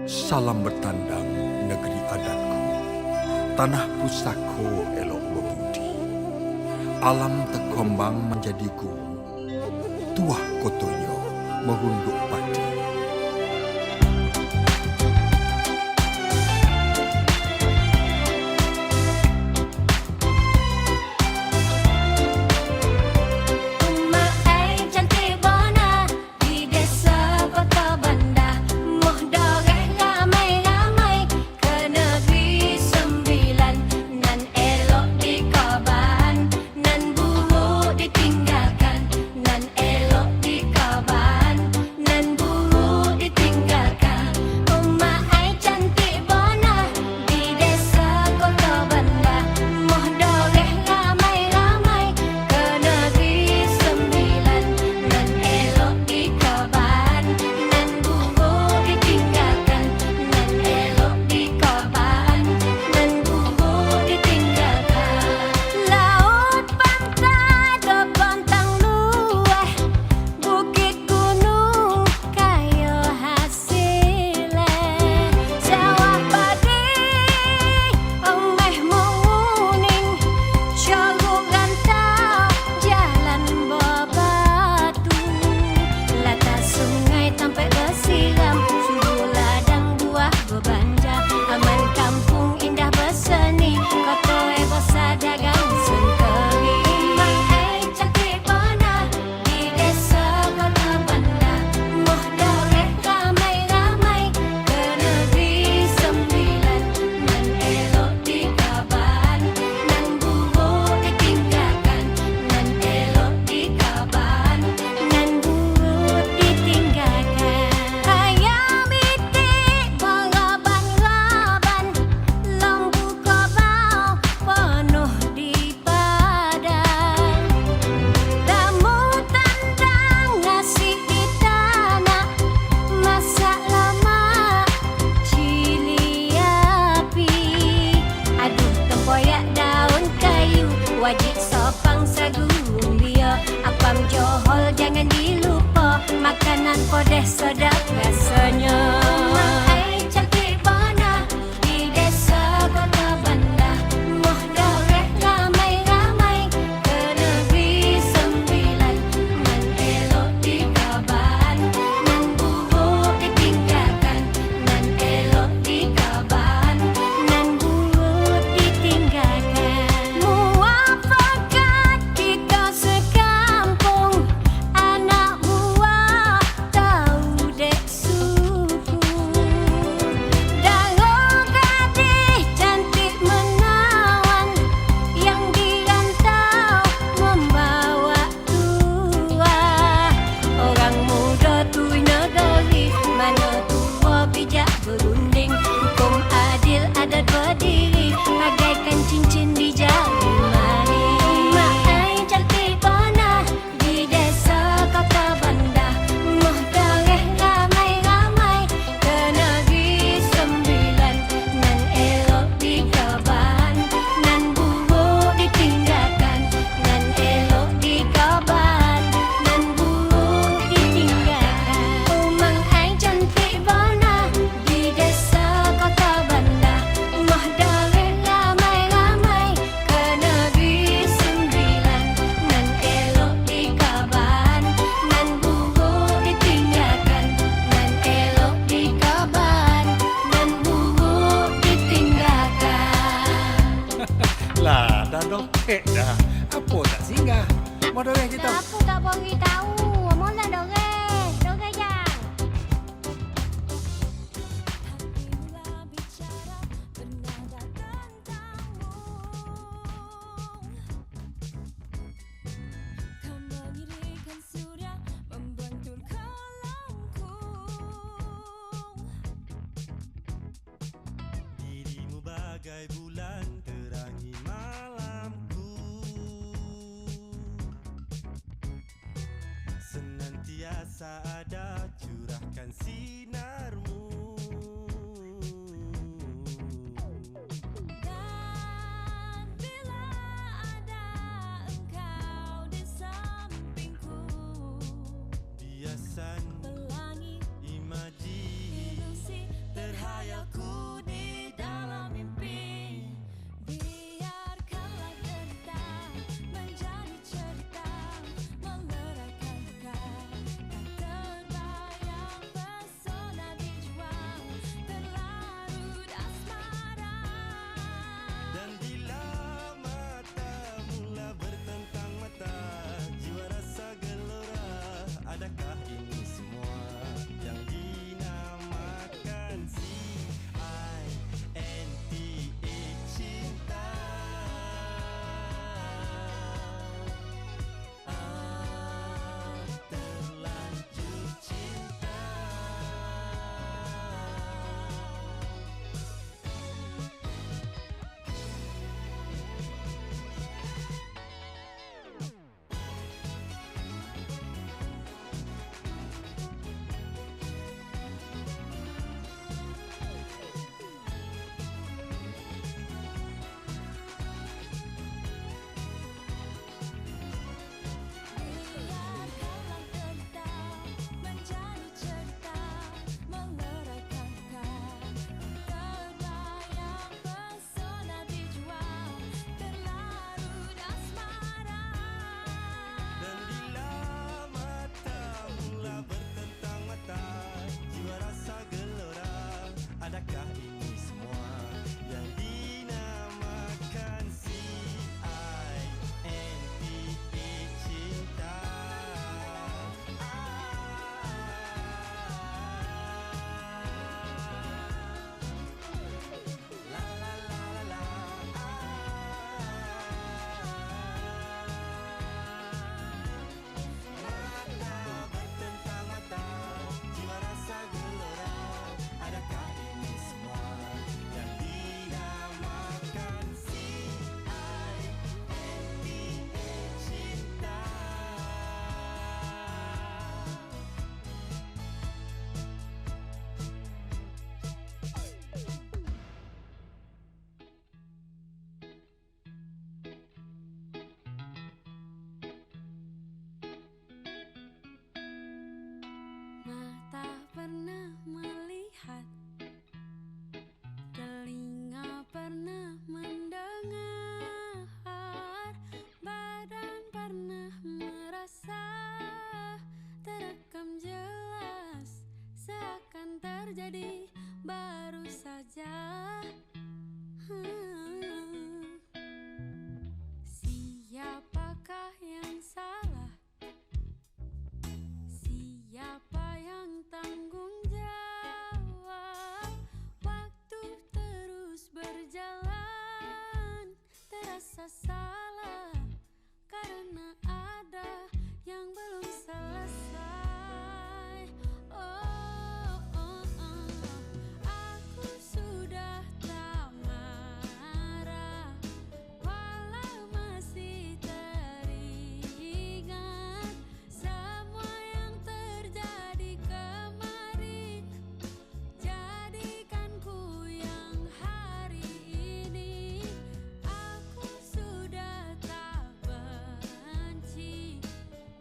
Salam bertandang negeri adatku, tanah pusako elok berbudi. Alam terkembang menjadi gunung, tuah kotonya merunduk padi. Wajib sopang sagu umbia, apam johol jangan dilupa, makanan podeh sedap rasanya. Ai cantik bona di desa kota Banda, moh doreh ramai-ramai ke negeri sembilan. Nan elok dikaban, nan buruk ditinggalkan, nan elok dikaban, nan buruk ditinggalkan. Berunding, hukum adil adat berdiri, bagaikan cincin di jari. Mak ai cantik bona di desa kota Banda, moh doreh ramai-ramai ke negeri sembilan. Nan elok dikaban, nan buruk ditinggalkan, nan elok dikaban, nan buruk ditinggalkan. Umang ai cantik bona di desa kota Banda, moh doreh ramai-ramai ke negeri sembilan. Nan elok dikaban, nan buruk ditinggalkan, nan elok dikaban, nan buruk ditinggalkan. Lah, dah dokek dah. Apa tak singgah? Mau doreh kita. Aku tak bagi tahu, mau lah doreh, doreh jang. Dirimu bagai bulan terangi malamku, senantiasa ada curahkan sinarmu. Dan bila ada engkau di sampingku, Biasan pelangi imaji ilusi terhadap terjadi baru saja. Siapakah yang salah? Siapa yang tanggung jawab? Waktu terus berjalan, terasa salah karena ada yang belum selesai. Aku sudah tak marah, walau masih teringat semua yang terjadi kemarin. Jadikan ku yang hari ini. Aku sudah tak benci,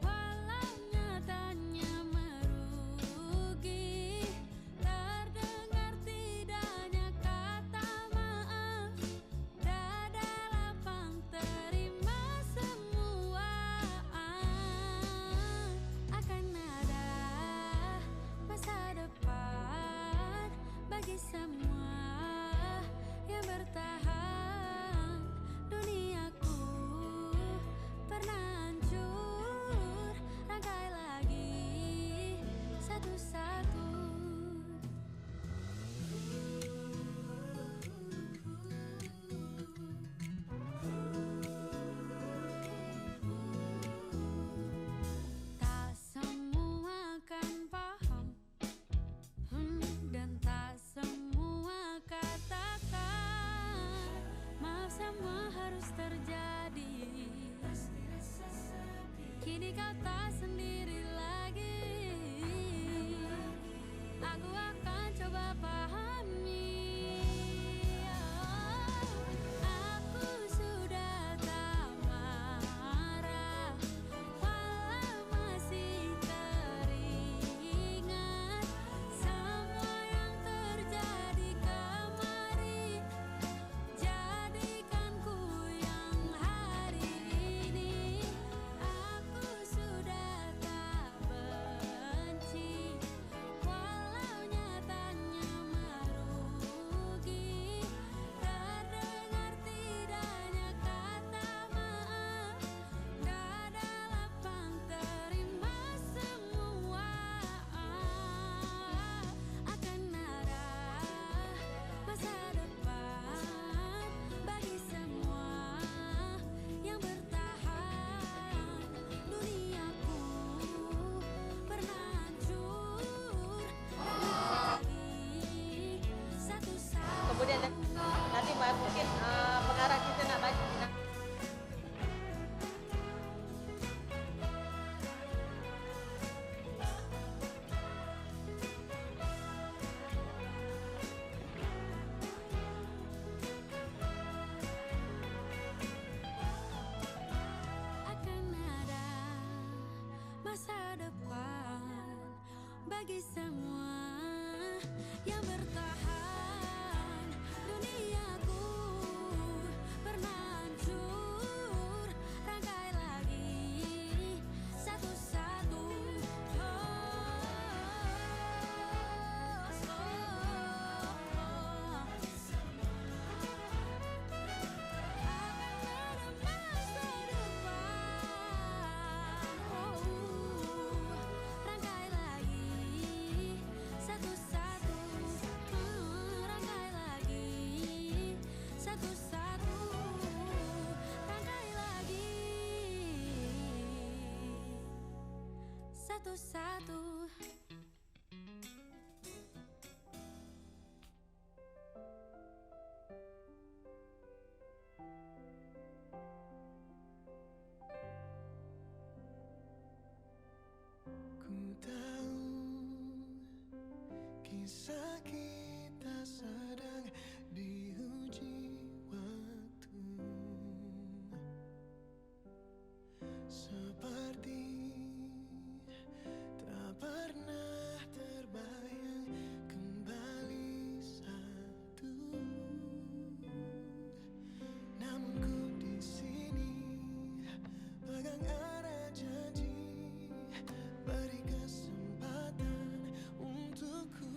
walau nyatanya merugi. Terdengar tidaknya kata maaf, dada lapang terima semua. Akan ada masa depan bagi semua yang bertahan. Duniaku pernah hancur, rangkai lagi satu-satu. Tak semua kan paham, dan tak semua katakan maaf, semua harus terjadi. Kini kau tak sendiri lagi. Aku akan coba pahami. Aku sudah tak marah, walau masih teringat semua yang terjadi kemarin. Jadikan ku yang hari ini. Aku sudah tak benci, walau nyatanya merugi. Terdengar tidaknya kata maaf, dada lapang terima semua. Akan ada masa depan bagi semua yang bertahan. Duniaku pernah hancur, lagi satu-satu. Kemudian nanti mungkin pengarah kita nak baca. Akan ada masa depan bagi semua yang bertahan. Duniaku pernah hancur, rangkai lagi satu-satu. Rangkai lagi satu-satu. Rangkai lagi satu-satu. Rangkai lagi satu-satu. Ku tahu kisah kita sedang diuji waktu, seperti tak pernah terbayang kembali satu. Namun ku di sini pegang erat janji, beri kesempatan untukku.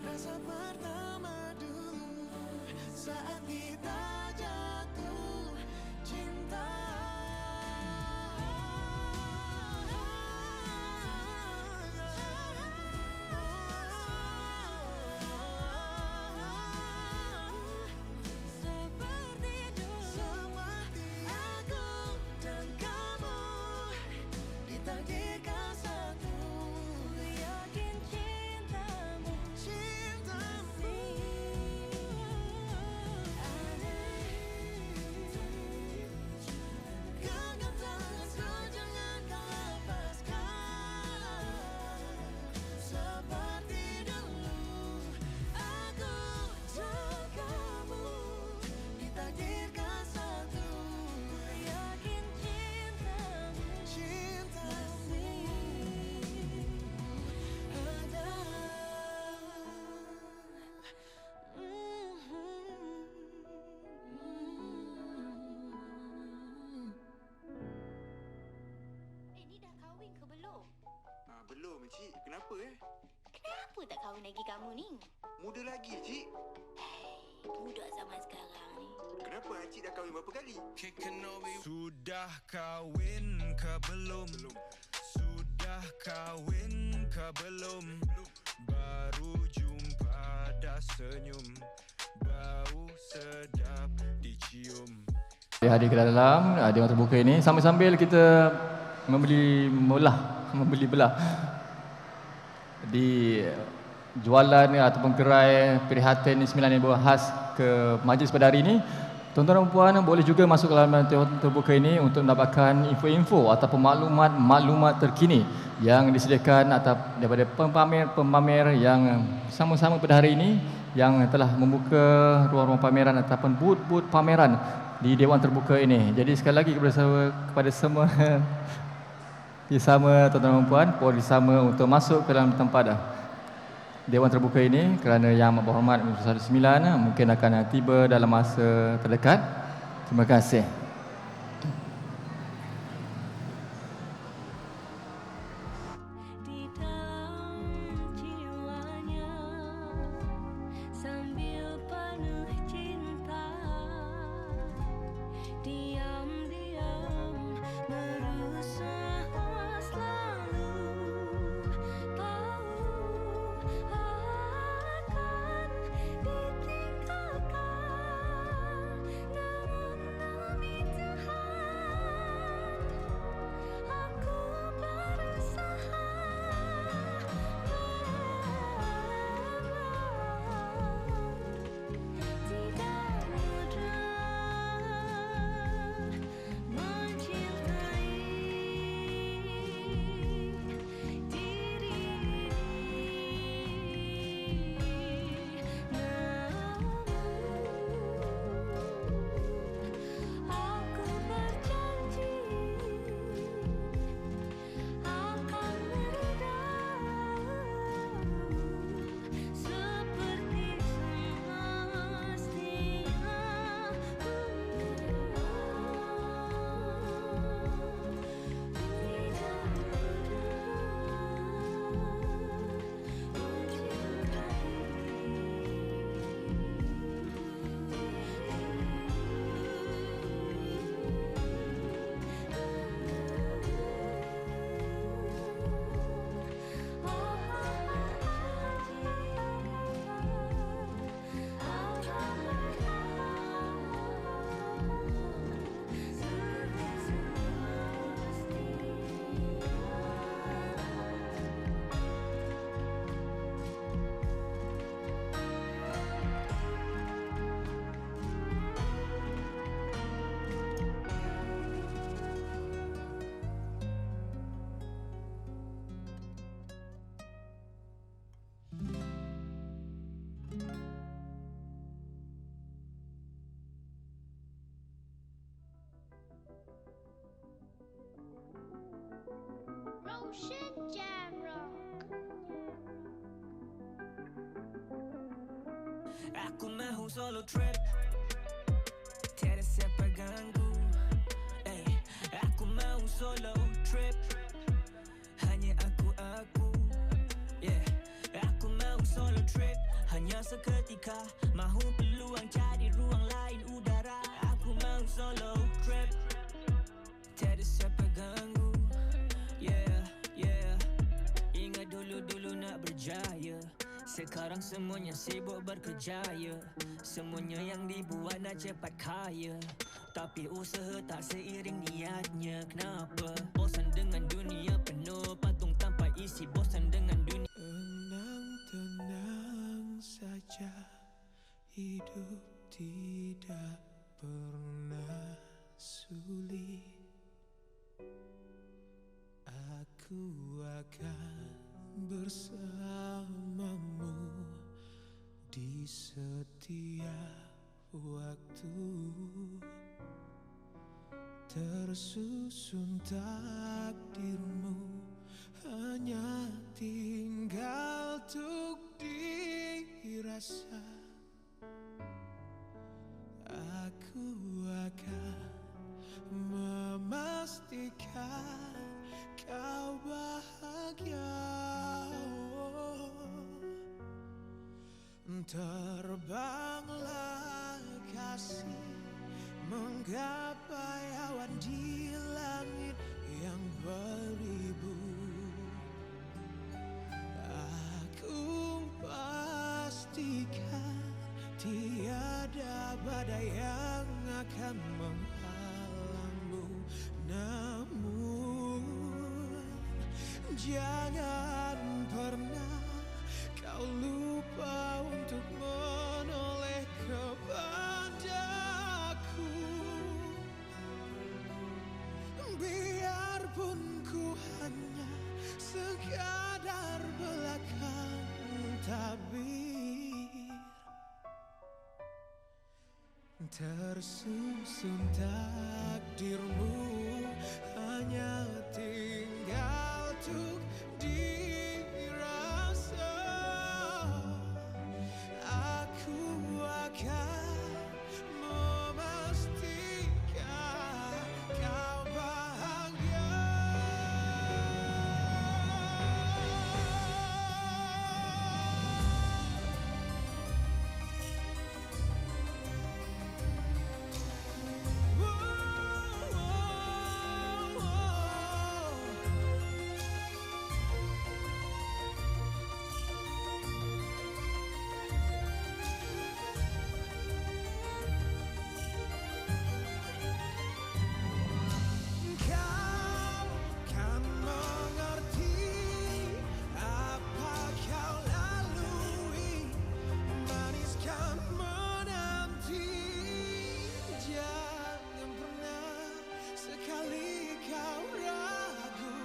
rasa pertama dulu saat kita jatuh cinta. Seperti aku dan kamu ditakdirkan satu. Yakin cintamu genggam tanganku, jangan kau lepaskan. Seperti dulu aku dan kamu ditakdirkan satu. yakin cintamu Cintamu ada. Ni dah kahwin ke belum? Belum, Cik. Kenapa Kenapa tak kahwin lagi kamu ni? Muda lagi, Cik. Budak zaman sekarang ni. Kenapa Cik dah kahwin berapa kali? Sudah kahwin ke belum? Sudah kahwin ke belum? Baru jumpa dah senyum, bau sedap dicium. Hadir ke dalam Dewan Terbuka ini sambil-sambil kita membeli belah di jualan ataupun gerai prihatin 9 yang khas ke majlis pada hari ini. Tuan-tuan dan puan boleh juga masuk ke dalam Dewan Terbuka ini untuk mendapatkan info-info ataupun maklumat terkini yang disediakan daripada pemamer yang sama-sama pada hari ini yang telah membuka ruang-ruang pameran ataupun booth-booth pameran di Dewan Terbuka ini. Jadi sekali lagi kepada semua bersama tuan-tuan dan puan boleh bersama untuk masuk ke dalam tempat Dewan Terbuka ini kerana Yang Amat Berhormat Menteri Besar 9 mungkin akan tiba dalam masa terdekat. Terima kasih. di dalam jiwanya sambil penuh cinta diam-diam berusaha selalu tahu akan ditinggalkan, namun demi Tuhan aku berusaha tidak mudah mencintai diri namun aku berjanji akan meredam seperti Roshan Jamrock. Aku mahu solo trip, tiada siapa ganggu. Aku mahu solo trip, hanya aku. Yeah, aku mahu solo trip, hanya seketika. Mahu peluang cari ruang lain udara. Aku mau solo trip, tiada siapa ganggu. Yeah, yeah. Ingat dulu-dulu nak berjaya. Sekarang semuanya sibuk berkejaya. Semuanya yang dibuat nak cepat kaya. Tapi usaha tak seiring niatnya. Kenapa? Bosan dengan dunia penuh patung tanpa isi. Bosan dengan dunia. Tenang-tenang saja, hidup tidak pernah sulit. Aku akan bersamamu di setiap waktu. Tersusun takdirmu, hanya tinggal untuk dirasa. Aku akan memastikan kau bahagia. Terbanglah kasih, menggapai awan di langit yang beribu. Aku pastikan tiada badai yang akan menghalangmu. Namun jangan pernah kau lupa untuk menoleh kepadaku. Biarpun ku hanya sekadar belakang tabir, tersusun takdirmu, hanya tinggal untuk dirasa. Aku akan memastikan kau bahagia. Kau kan mengerti apa kau lalui, manis kan menanti. Jangan pernah sekali kau ragu,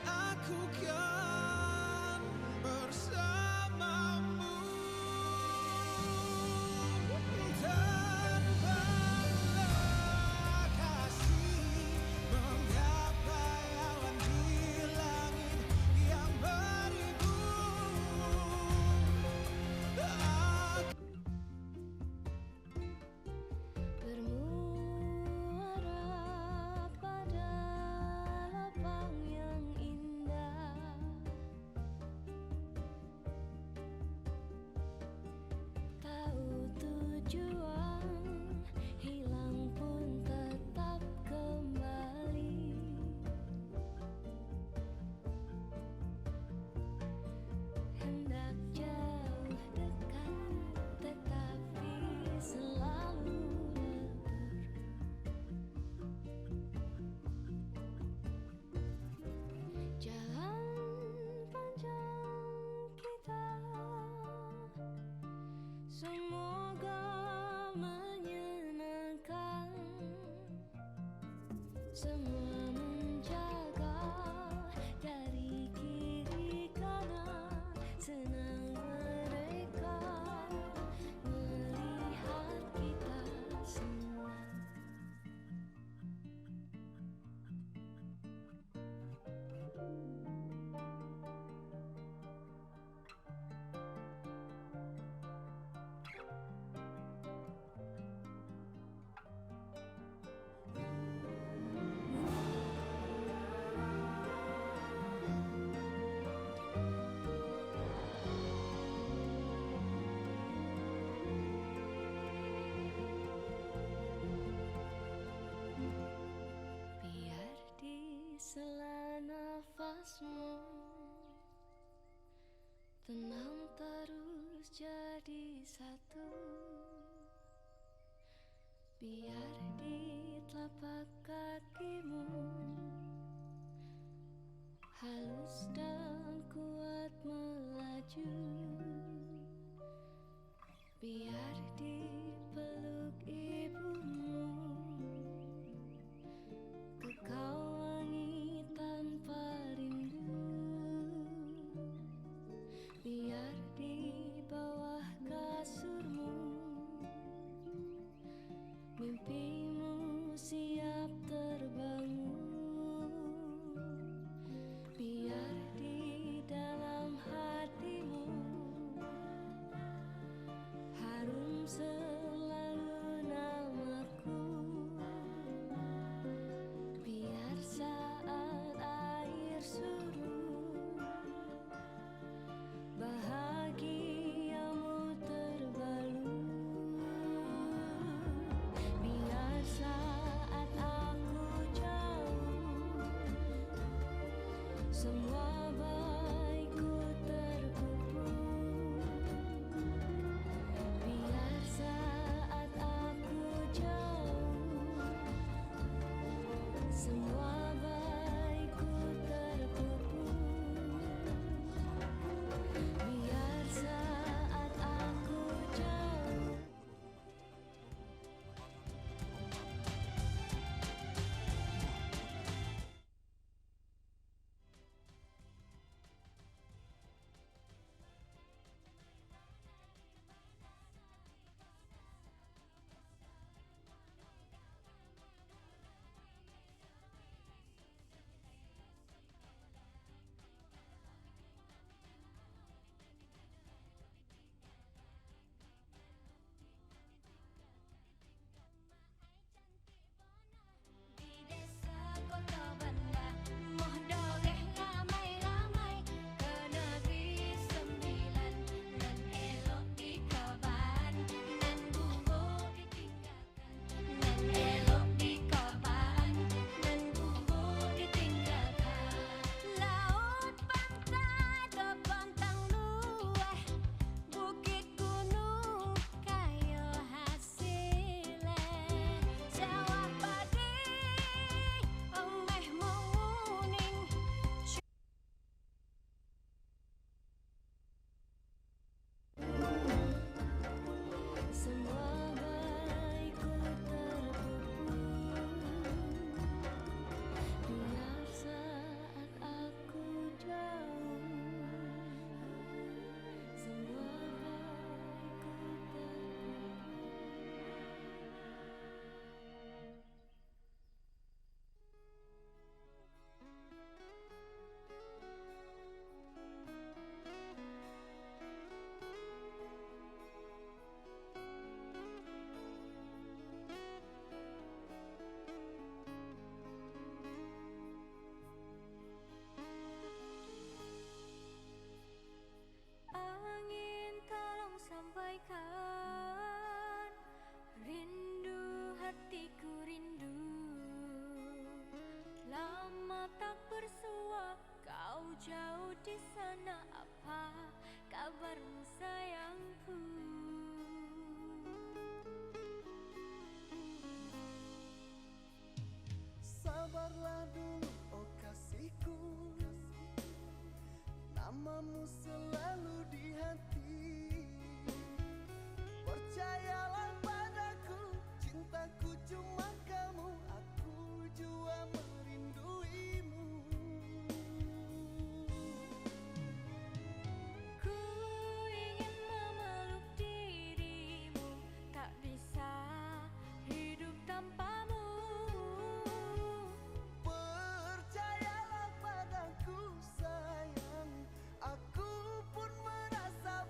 aku kan bersamamu. Terbanglah kasih, menggapai awan di langit yang beribu. Bermuara pada lapang yang indah. Tahu tujuan, hilang pun tetap kembali. Hendak jauh dekat, tetapi selalu lebur. Jalan panjang kita semoga menyenangkan. Semua menjaga dari kiri kanan. Senang mereka melihat kita semua. napasmu, tenang terus jadi satu. Biar di telapak kakimu halus dan kuat melaju. Biar dipeluk ibumu kekal wangi tanpa rindu. Biar di bawah kasurmu mimpimu siap terbangun. Biar di dalam hatimu harum selalu namaku. Biar saat air surut bahagiamu terbalut. Biar saat aku jauh semua baikku terpupuk. Biar saat aku jauh semua baikku terpupuk. Biar saat aku jauh di desa kota banda moh doreh ramai-ramai ke negeri sembilan nan elok dikaban nan bubuk ditinggalkan nan elok dikaban nan bubuk ditinggalkan. Laut pantai terpantang luas bukit gunung kaya hasilnya sawah padi omeh menguning. Semua baikku terpupuk. Biar saat aku jauh semua baikku angin tolong sampaikan rindu hatiku rindu. Lama tak bersua kau jauh di sana, apa kabarmu sayangku? Sabarlah dulu oh kasihku, namamu selalu di hati. Percayalah padaku, cintaku cuma kamu, aku jua merinduimu. Ku ingin memeluk dirimu, tak bisa hidup tanpamu. Percayalah padaku sayang, aku pun merasa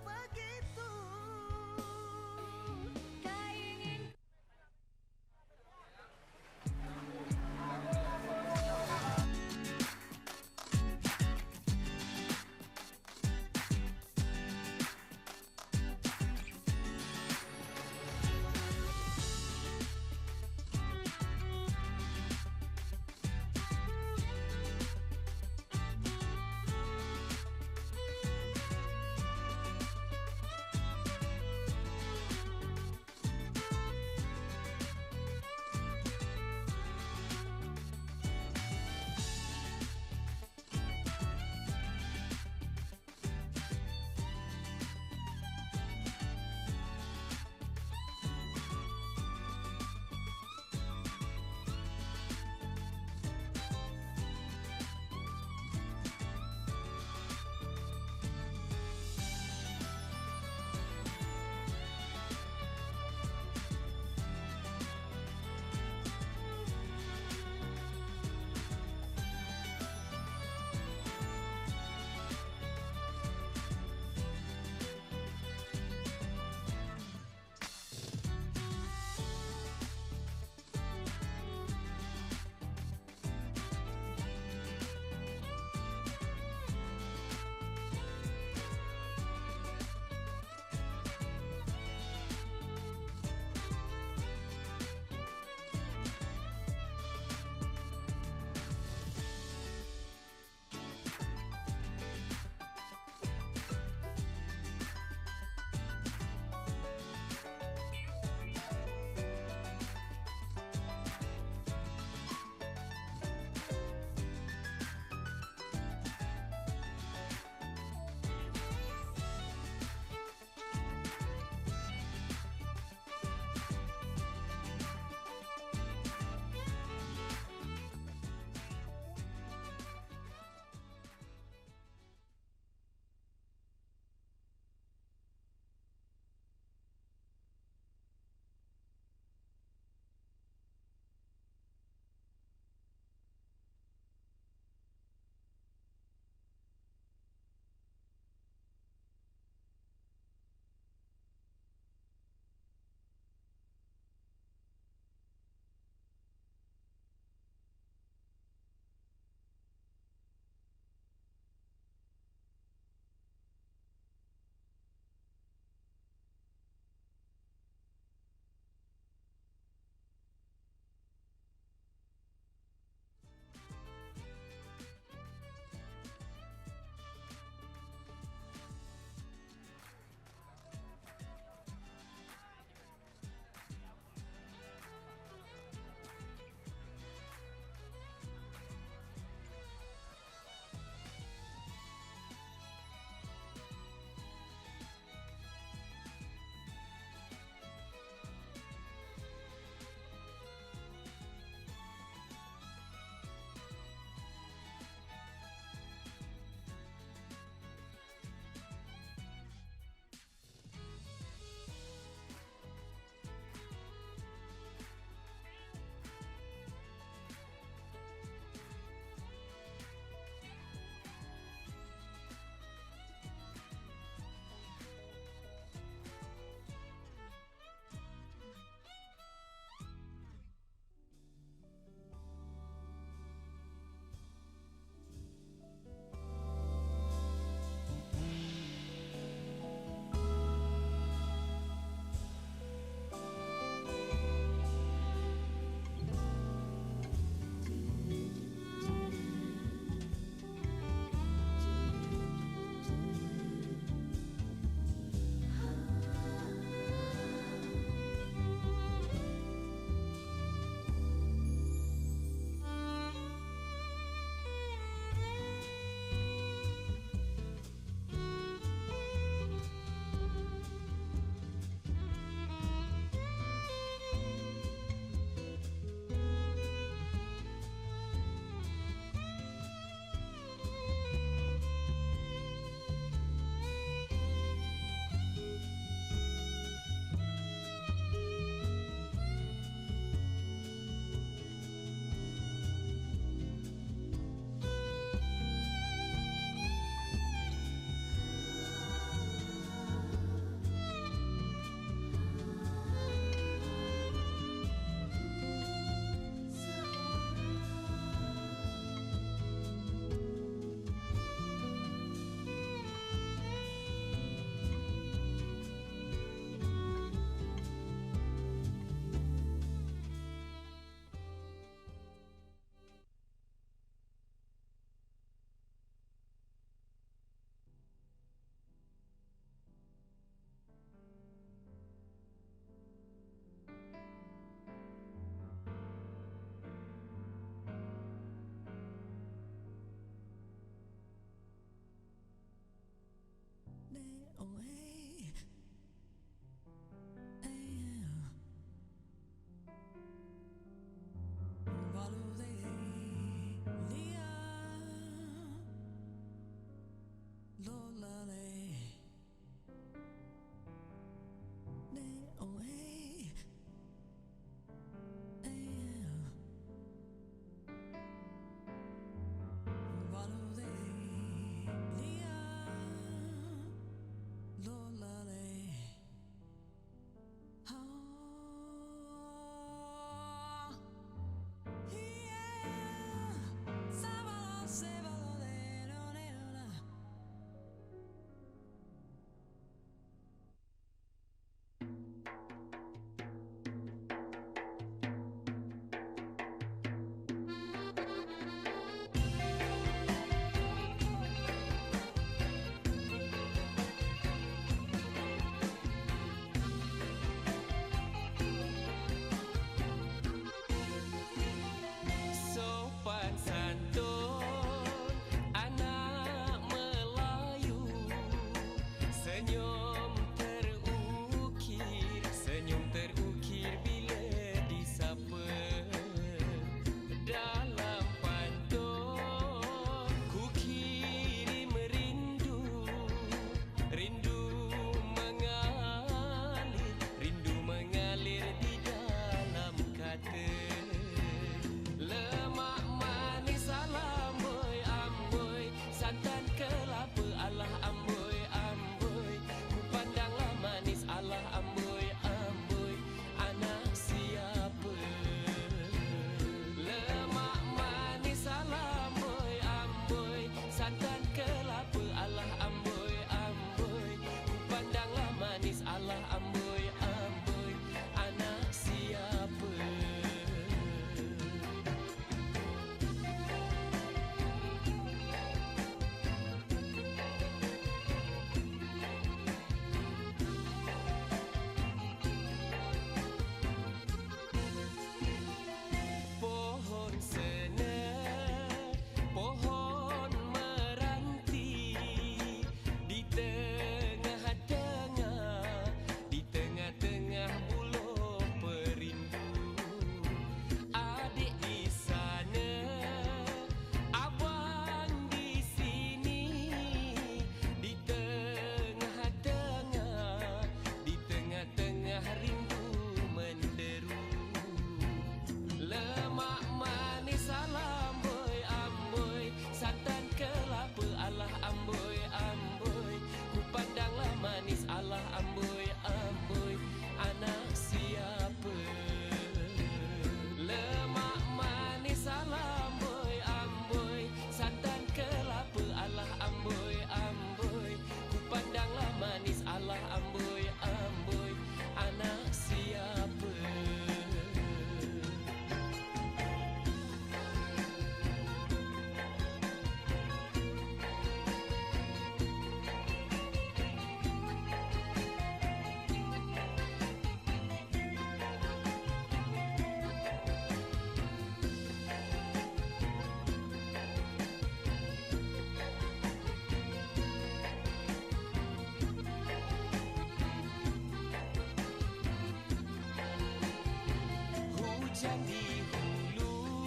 hujan di hulu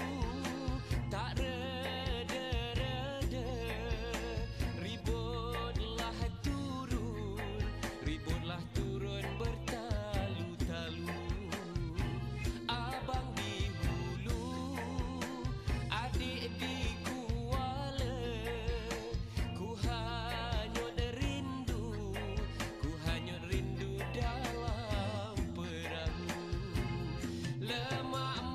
tak reda-reda, ributlah turun bertalu-talu. Abang di hulu, adik di Kuala, ku hanyut rindu dalam perahu. Lemak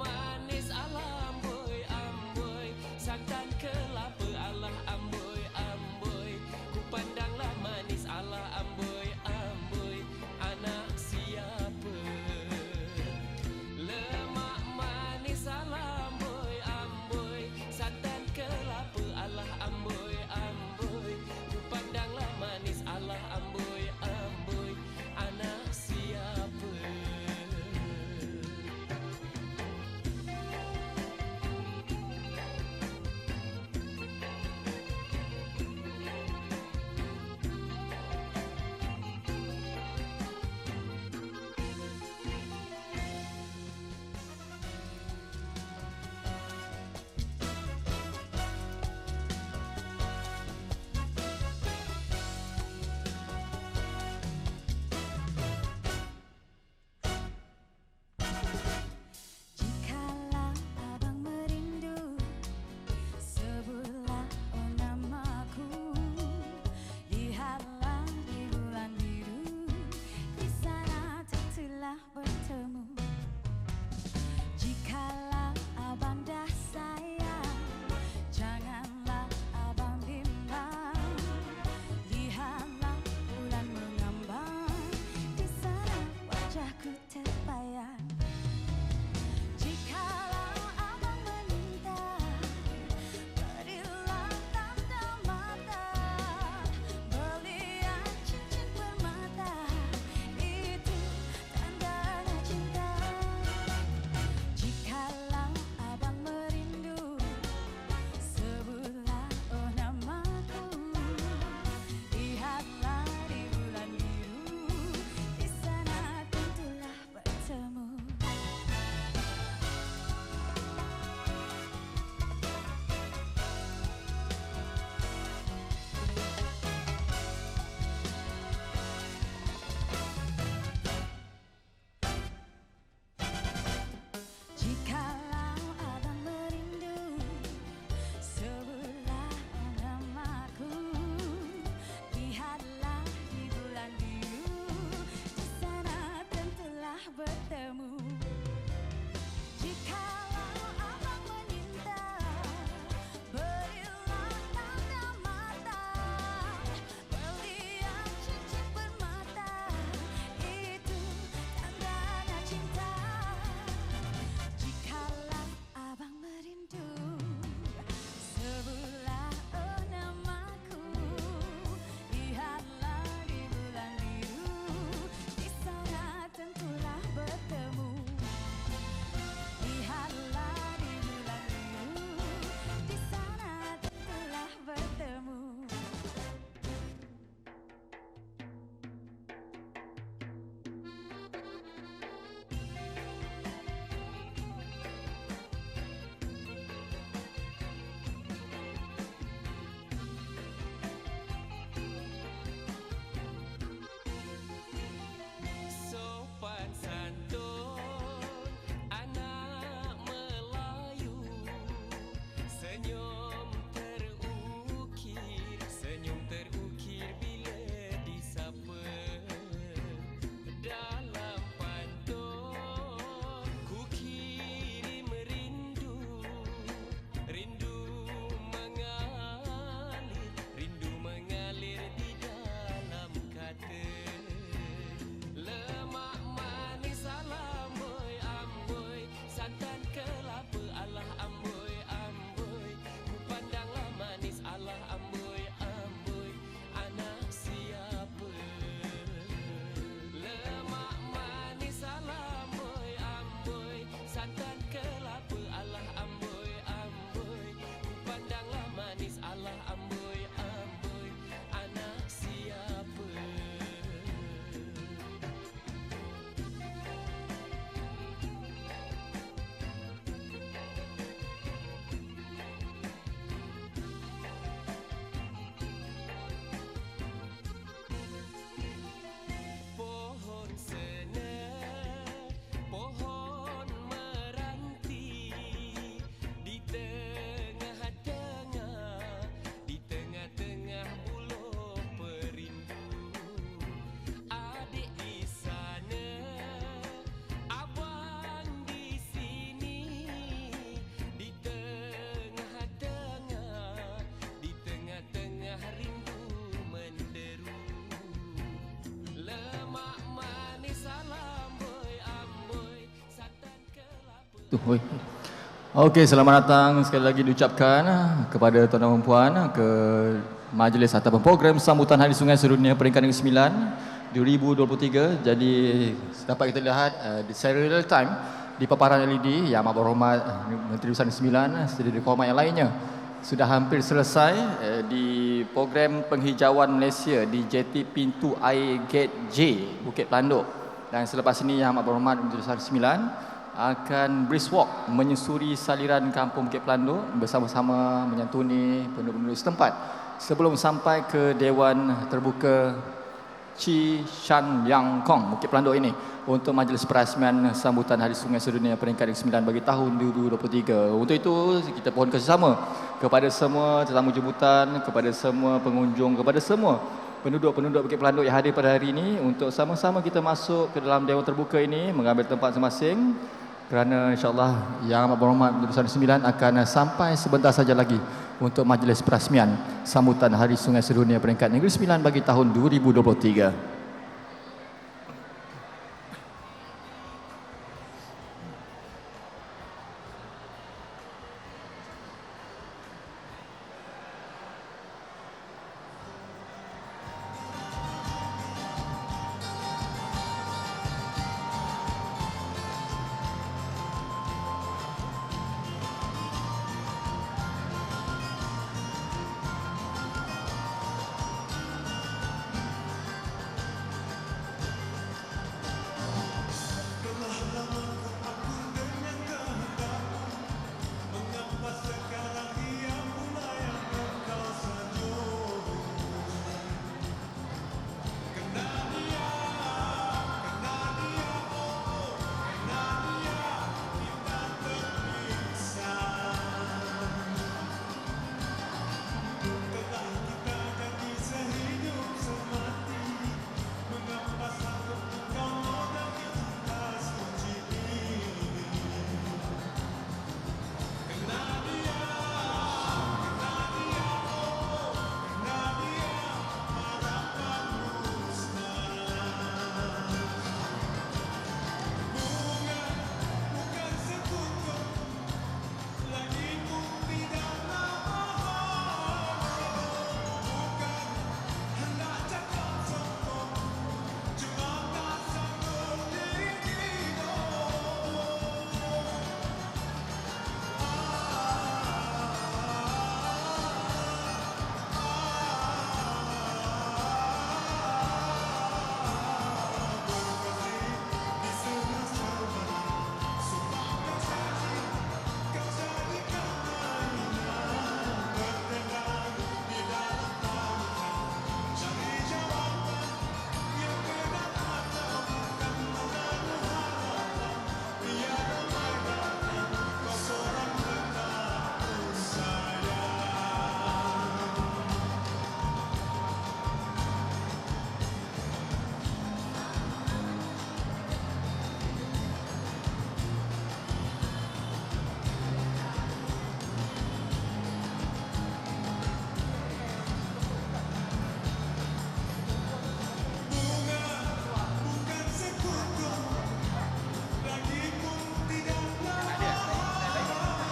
Okey, selamat datang sekali lagi diucapkan kepada tuan-tuan dan puan ke majlis ataupun program sambutan Hari Sungai Sedunia peringkat ke-9 2023. Jadi dapat kita lihat di serial time di paparan LED Yang Amat Berhormat Menteri Besar Negeri Sembilan serta dihormat yang lainnya sudah hampir selesai di program penghijauan Malaysia di JT Pintu Air Gate J Bukit Pelanduk. Dan selepas ini Yang Amat Berhormat Menteri Besar Negeri Sembilan akan brisk walk menyusuri saliran kampung Bukit Pelanduk bersama-sama menyantuni penduduk-penduduk setempat sebelum sampai ke Dewan Terbuka Chi Shan Yang Kong Bukit Pelanduk ini untuk majlis perasmian sambutan Hari Sungai Sedunia peringkat ke-9 bagi tahun 2023. Untuk itu kita pohon kerjasama kepada semua tetamu jemputan, kepada semua pengunjung, kepada semua penduduk-penduduk Bukit Pelanduk yang hadir pada hari ini untuk sama-sama kita masuk ke dalam Dewan Terbuka ini mengambil tempat masing-masing. Kerana insyaAllah Yang Amat Berhormat Menteri Besar Negeri Sembilan akan sampai sebentar saja lagi untuk majlis perasmian sambutan Hari Sungai Sedunia peringkat Negeri Sembilan bagi tahun 2023.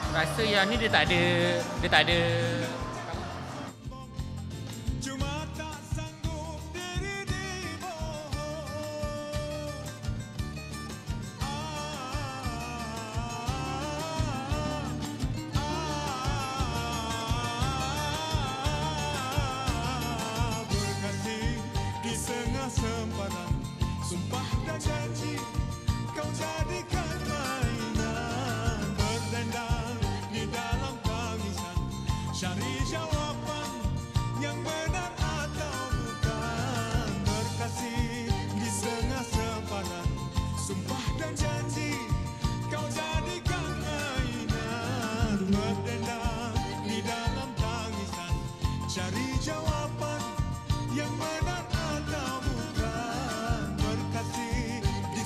Rasa yang ni dia tak ada Cuma tak sanggup diri dibohong. Berkasih di tengah sempadan, sumpah dan janji kau jadikan mainan. Berdendang di dalam tangisan, cari jawaban yang benar atau bukan. Berkasih di tengah sempadan, sumpah dan janji kau jadikan mainan. Berdendang di dalam tangisan, cari jawaban yang benar atau bukan. Berkasih di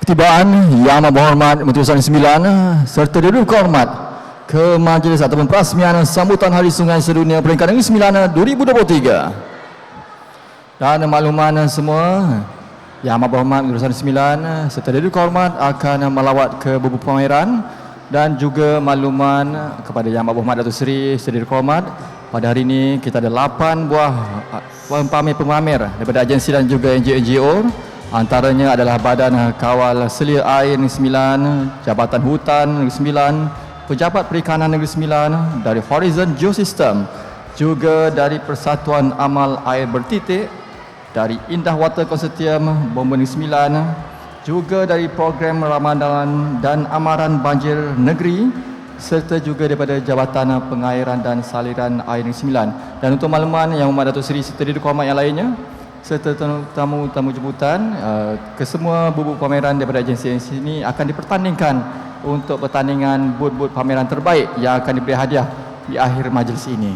ketibaan Yang Amat Berhormat Menteri Besar Negeri Sembilan serta didudukan hormat ke majlis ataupun perasmian sambutan Hari Sungai Sedunia Peringkat Negeri Sembilan 2023. Dan makluman semua, Yang Amat Berhormat Menteri Besar Negeri Sembilan serta didudukan hormat akan melawat ke beberapa pameran dan juga makluman kepada Yang Amat Berhormat Datuk Seri serta didudukan hormat. Pada hari ini kita ada 8 buah pamer daripada agensi dan juga NGO. Antaranya adalah Badan Kawal Selia Air Negeri Sembilan, Jabatan Hutan Negeri Sembilan, Pejabat Perikanan Negeri Sembilan, dari Horizon Geosystem, juga dari Persatuan Amal Air Bertitik, dari Indah Water Consortium Bomba Negeri Sembilan, juga dari Program Ramadan dan Amaran Banjir Negeri, serta juga daripada Jabatan Pengairan dan Saliran Air Negeri Sembilan. Dan untuk makluman Yang Amat Datuk Seri serta didudukan hormat yang lainnya, serta tamu-tamu jemputan, kesemua bubuk pameran daripada agensi ini akan dipertandingkan untuk pertandingan booth-booth pameran terbaik yang akan diberi hadiah di akhir majlis ini.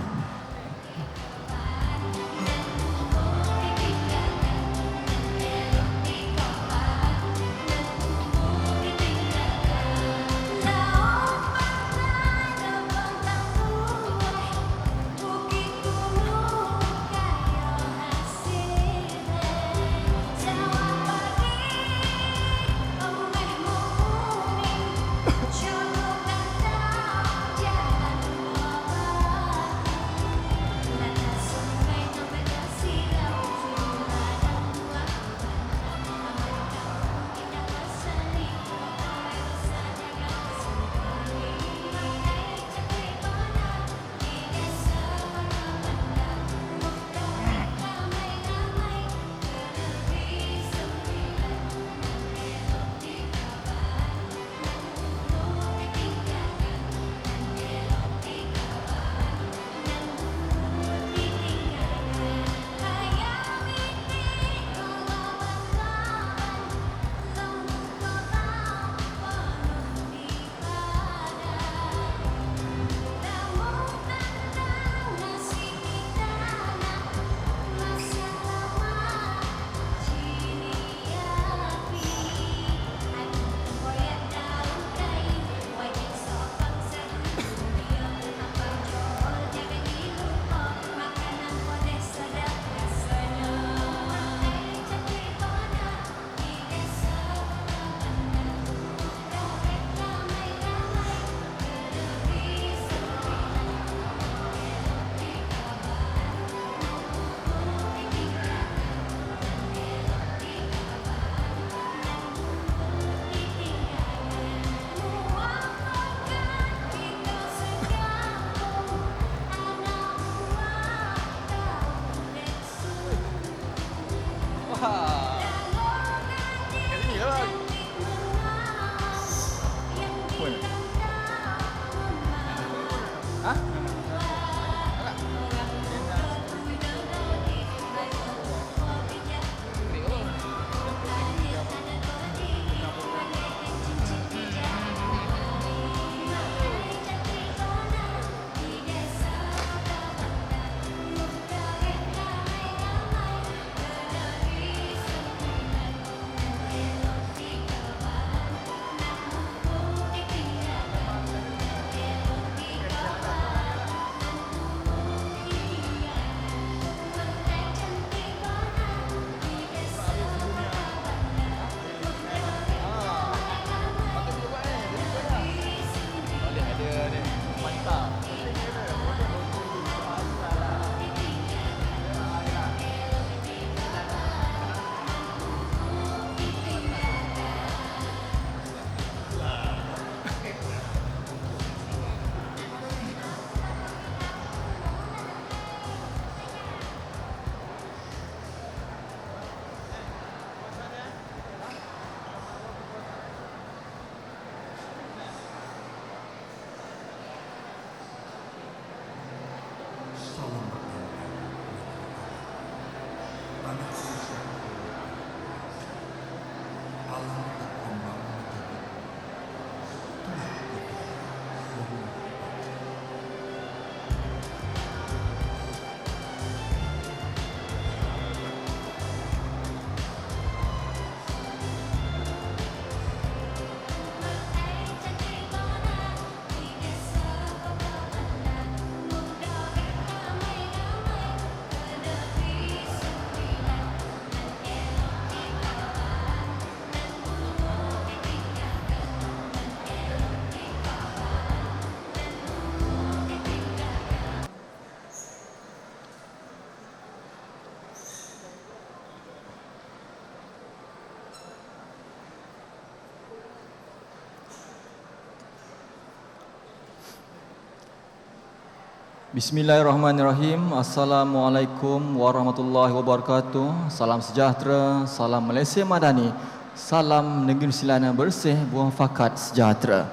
Bismillahirrahmanirrahim. Assalamualaikum warahmatullahi wabarakatuh. Salam sejahtera, salam Malaysia Madani, salam Negeri Sembilan bersih, buah fakat sejahtera.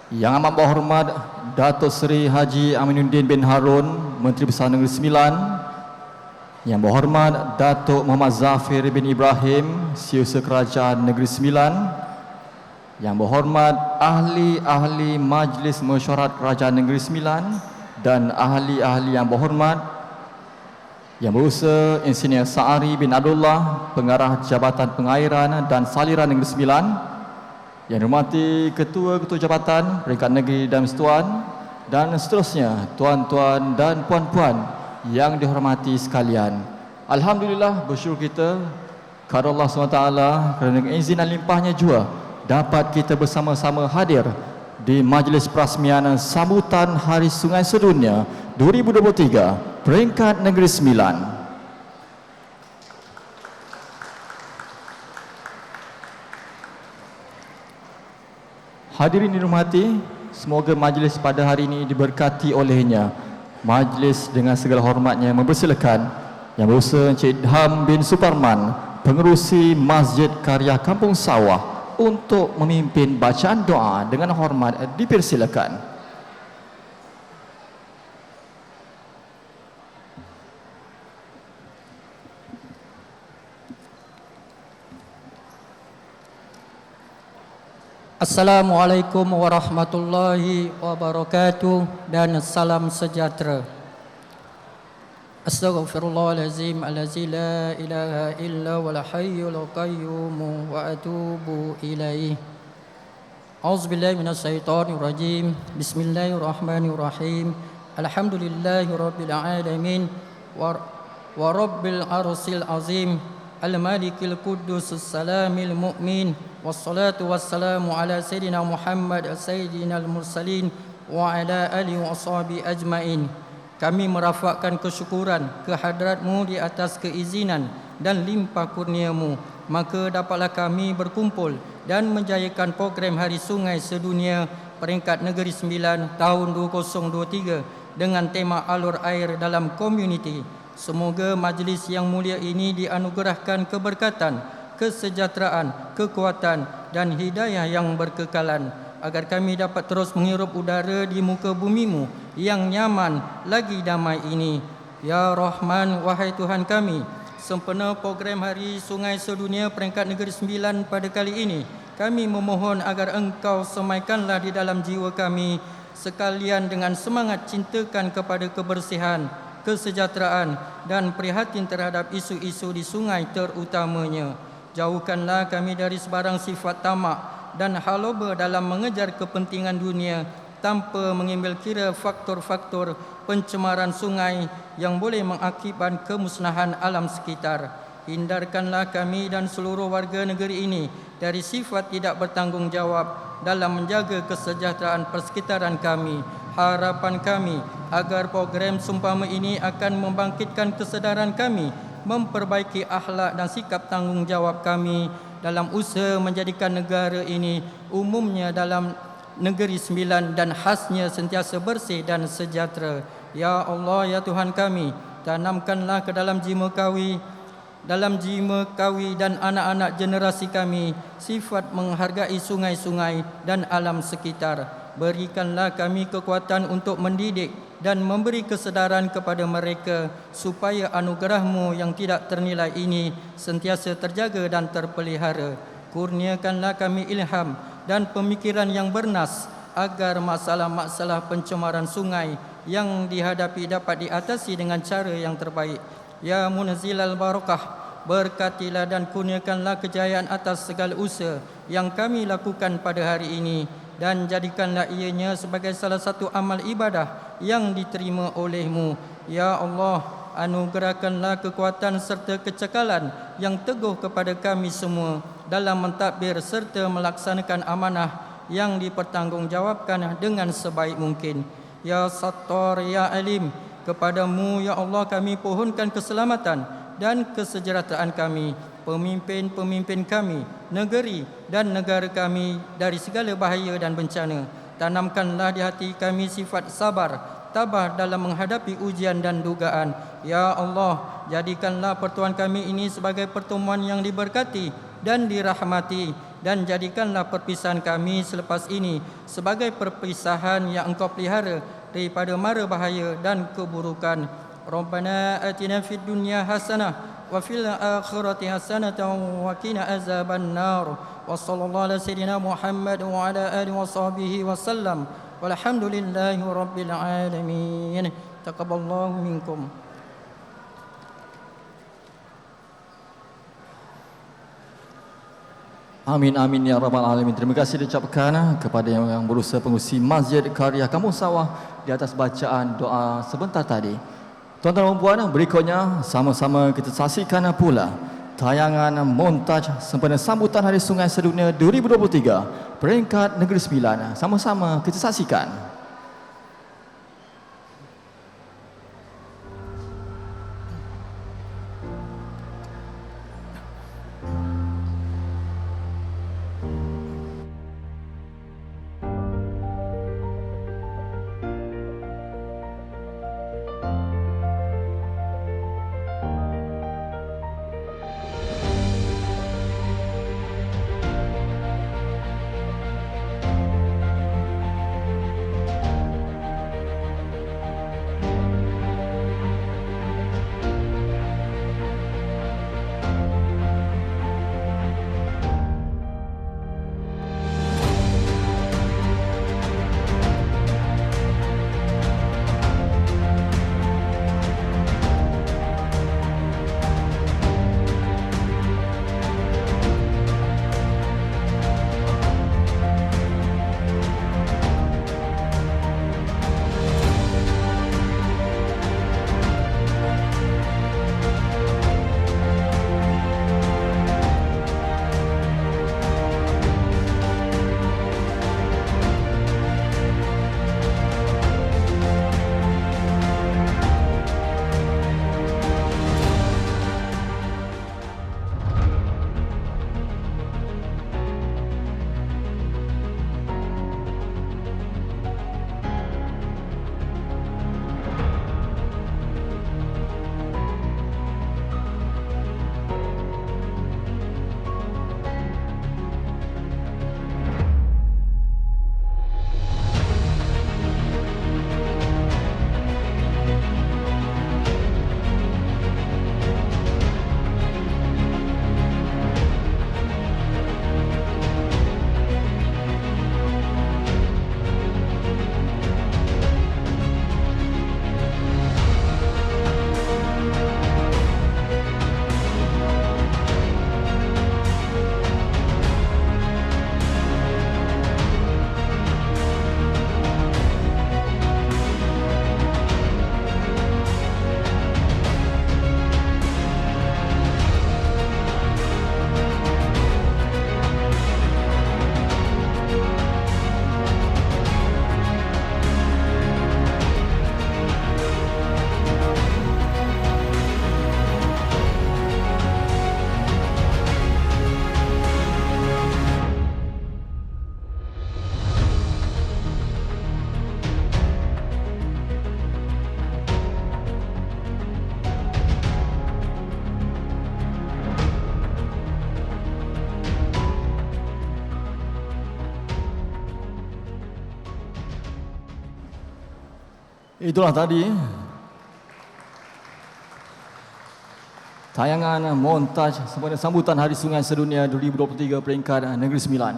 Yang amat berhormat Datuk Seri Haji Aminuddin bin Harun, Menteri Besar Negeri Sembilan. Yang berhormat Datuk Muhammad Zafir bin Ibrahim, Setiausaha Kerajaan Negeri Sembilan. Yang berhormat ahli-ahli Majlis Mesyuarat Kerajaan Negeri Sembilan dan ahli-ahli yang berhormat Yang Berusaha Engineer Sa'ari bin Abdullah, Pengarah Jabatan Pengairan dan Saliran Negeri Sembilan. Yang dihormati Ketua-Ketua Jabatan Peringkat Negeri dan Persatuan, dan seterusnya tuan-tuan dan puan-puan yang dihormati sekalian. Alhamdulillah, bersyukur kita kepada Allah SWT kerana dengan izin dan limpahnya jua dapat kita bersama-sama hadir di Majlis Perasmian Sambutan Hari Sungai Sedunia 2023 Peringkat Negeri Sembilan. Hadirin dihormati, semoga majlis pada hari ini diberkati olehnya. Majlis dengan segala hormatnya mempersilakan Yang Berusaha Encik Idham bin Suparman, Pengerusi Masjid Karya Kampung Sawah, untuk memimpin bacaan doa. Dengan hormat dipersilakan. Assalamualaikum warahmatullahi wabarakatuh dan salam sejahtera. Astaghfirullahalazim allazi la ilaha illa wal hayyul qayyum wa atubu ilaih. Auzubillahi minasyaitonir rajim. Bismillahirrahmanirrahim. Alhamdulillahirabbil alamin wa rabbil arsil azim. Al-Malikil Quddus Salamil Mu'min. Wassalatu wassalamu ala Sayyidina Muhammad Sayyidinal Mursalin wa ala alihi wa ashabi ajmain. Kami merafakkan kesyukuran kehadratmu di atas keizinan dan limpah kurniamu. Maka dapatlah kami berkumpul dan menjayakan program Hari Sungai Sedunia Peringkat Negeri Sembilan tahun 2023 dengan tema Alur Air dalam Komuniti. Semoga majlis yang mulia ini dianugerahkan keberkatan, kesejahteraan, kekuatan dan hidayah yang berkekalan, agar kami dapat terus menghirup udara di muka bumimu yang nyaman lagi damai ini. Ya Rahman, wahai Tuhan kami, sempena program Hari Sungai Sedunia Peringkat Negeri Sembilan pada kali ini, kami memohon agar Engkau semaikanlah di dalam jiwa kami sekalian dengan semangat cintakan kepada kebersihan, kesejahteraan dan prihatin terhadap isu-isu di sungai terutamanya. Jauhkanlah kami dari sebarang sifat tamak dan haloba dalam mengejar kepentingan dunia tanpa mengambil kira faktor-faktor pencemaran sungai yang boleh mengakibatkan kemusnahan alam sekitar. Hindarkanlah kami dan seluruh warga negeri ini dari sifat tidak bertanggungjawab dalam menjaga kesejahteraan persekitaran kami. Harapan kami agar program seumpama ini akan membangkitkan kesedaran kami, memperbaiki akhlak dan sikap tanggungjawab kami dalam usaha menjadikan negara ini umumnya dalam Negeri Sembilan dan khasnya sentiasa bersih dan sejahtera. Ya Allah, ya Tuhan kami, tanamkanlah ke dalam jiwa kawi dan anak-anak generasi kami sifat menghargai sungai-sungai dan alam sekitar. Berikanlah kami kekuatan untuk mendidik dan memberi kesedaran kepada mereka supaya anugerah-Mu yang tidak ternilai ini sentiasa terjaga dan terpelihara. Kurniakanlah kami ilham dan pemikiran yang bernas agar masalah-masalah pencemaran sungai yang dihadapi dapat diatasi dengan cara yang terbaik. Ya Munazzilal Barakah, berkatilah dan kurniakanlah kejayaan atas segala usaha yang kami lakukan pada hari ini, dan jadikanlah ianya sebagai salah satu amal ibadah yang diterima oleh-Mu. Ya Allah, anugerahkanlah kekuatan serta kecekalan yang teguh kepada kami semua dalam mentadbir serta melaksanakan amanah yang dipertanggungjawabkan dengan sebaik mungkin. Ya Sattar, Ya Alim, kepada-Mu ya Allah kami pohonkan keselamatan dan kesejahteraan kami, pemimpin-pemimpin kami, negeri dan negara kami dari segala bahaya dan bencana. Tanamkanlah di hati kami sifat sabar, tabah dalam menghadapi ujian dan dugaan. Ya Allah, jadikanlah pertemuan kami ini sebagai pertemuan yang diberkati dan dirahmati, dan jadikanlah perpisahan kami selepas ini sebagai perpisahan yang Engkau pelihara daripada mara bahaya dan keburukan. Rabbana atina fid dunya hasanah wa fil akhirati hasanatan wa qina azaban nar. Wa sallallahu ala sayyidina Muhammad wa ala alihi wa sahbihi wa sallam. Walhamdulillahi rabbil alamin. Taqabbalallahu minkum. Amin amin ya rabbal alamin. Terima kasih diucapkan kepada yang berusaha pengurusi Masjid Karya Kampung Sawah di atas bacaan doa sebentar tadi. Tuan-tuan dan puan, berikutnya sama-sama kita saksikan pula tayangan montaj sempena sambutan Hari Sungai Sedunia 2023 peringkat Negeri Sembilan. Sama-sama kita saksikan. Itulah tadi tayangan montaj sempena sambutan Hari Sungai Sedunia 2023 peringkat Negeri Sembilan.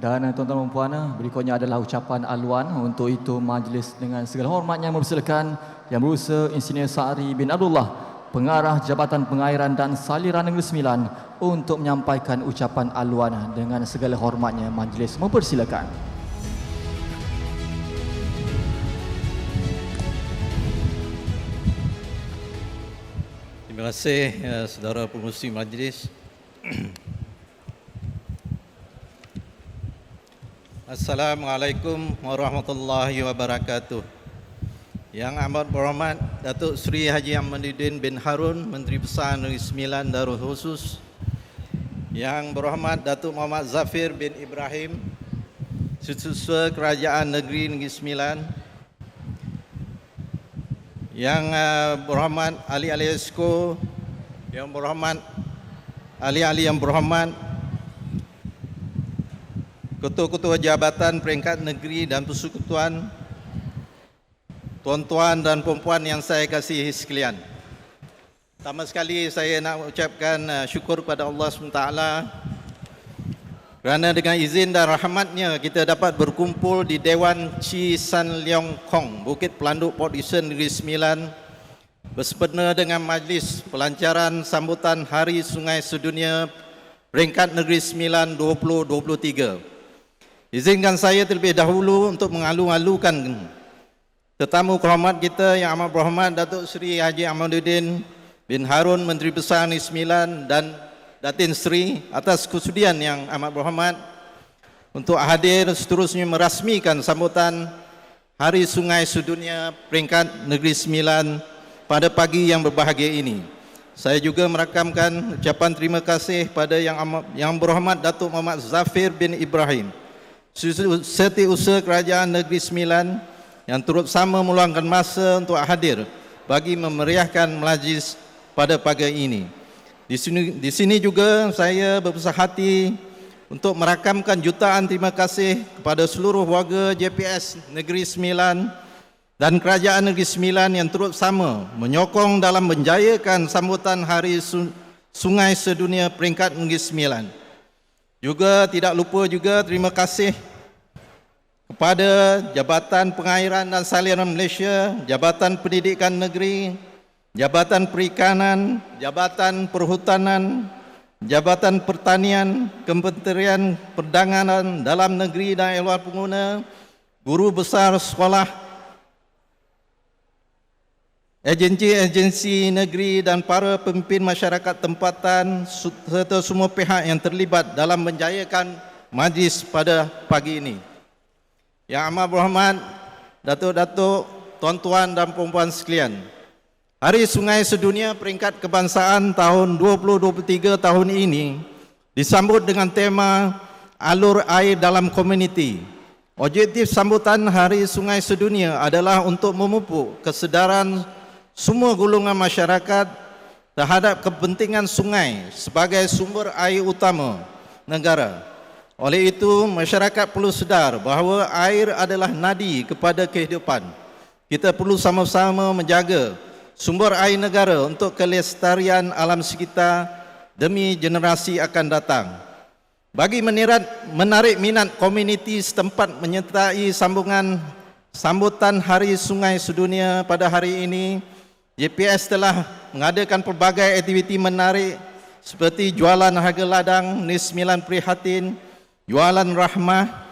Dan tuan-tuan dan puan, berikutnya adalah ucapan aluan. Untuk itu majlis dengan segala hormatnya mempersilakan Yang Berusaha Insinyur Sa'ri bin Abdullah, Pengarah Jabatan Pengairan dan Saliran Negeri Sembilan, untuk menyampaikan ucapan aluan. Dengan segala hormatnya majlis mempersilakan. Terima kasih saudara pengurusi majlis. Assalamualaikum warahmatullahi wabarakatuh. Yang amat berhormat Datuk Seri Haji Ahmaduddin bin Harun, Menteri Besar Negeri Sembilan Darul Khusus. Yang berhormat Datuk Muhammad Zafir bin Ibrahim, Setiausaha Kerajaan Negeri Sembilan. Yang berhormat ahli-ahli Exco, yang berhormat ahli-ahli yang berhormat, ketua-ketua jabatan peringkat negeri dan persekutuan, tuan-tuan dan puan-puan yang saya kasihi sekalian. Pertama sekali saya nak ucapkan syukur kepada Allah SWT kerana dengan izin dan rahmatnya kita dapat berkumpul di Dewan Chi San Leong Kong, Bukit Pelanduk Port Dickson Negeri Sembilan, bersempena dengan majlis pelancaran sambutan Hari Sungai Sedunia Peringkat Negeri Sembilan 2023. Izinkan saya terlebih dahulu untuk mengalu-alukan tetamu kehormat kita yang amat berhormat Datuk Seri Haji Ahmaduddin bin Harun, Menteri Besar Negeri Sembilan, dan Datin Seri atas kesudian yang amat berhormat untuk hadir seterusnya merasmikan sambutan Hari Sungai Sedunia Peringkat Negeri Sembilan pada pagi yang berbahagia ini. Saya juga merakamkan ucapan terima kasih pada yang berhormat Datuk Muhammad Zafir bin Ibrahim, Setiausaha Kerajaan Negeri Sembilan, yang turut sama meluangkan masa untuk hadir bagi memeriahkan majlis pada pagi ini. Di sini juga saya berbesar hati untuk merakamkan jutaan terima kasih kepada seluruh warga JPS Negeri Sembilan dan Kerajaan Negeri Sembilan yang turut sama menyokong dalam menjayakan sambutan Hari Sungai Sedunia Peringkat Negeri Sembilan. Juga tidak lupa juga terima kasih kepada Jabatan Pengairan dan Saliran Malaysia, Jabatan Pendidikan Negeri, Jabatan Perikanan, Jabatan Perhutanan, Jabatan Pertanian, Kementerian Perdagangan Dalam Negeri dan Luar Pengguna, guru besar sekolah, agensi-agensi negeri dan para pemimpin masyarakat tempatan serta semua pihak yang terlibat dalam menjayakan majlis pada pagi ini. Yang amat berhormat Datuk-datuk, tuan-tuan dan puan-puan sekalian, Hari Sungai Sedunia Peringkat Kebangsaan tahun 2023 tahun ini disambut dengan tema Alur Air dalam Komuniti. Objektif sambutan Hari Sungai Sedunia adalah untuk memupuk kesedaran semua golongan masyarakat terhadap kepentingan sungai sebagai sumber air utama negara. Oleh itu, masyarakat perlu sedar bahawa air adalah nadi kepada kehidupan. Kita perlu sama-sama menjaga sumber air negara untuk kelestarian alam sekitar demi generasi akan datang. Bagi menarik minat komuniti setempat menyertai sambutan Hari Sungai Sedunia pada hari ini, JPS telah mengadakan pelbagai aktiviti menarik seperti jualan harga ladang Negeri Sembilan Prihatin, jualan rahmah,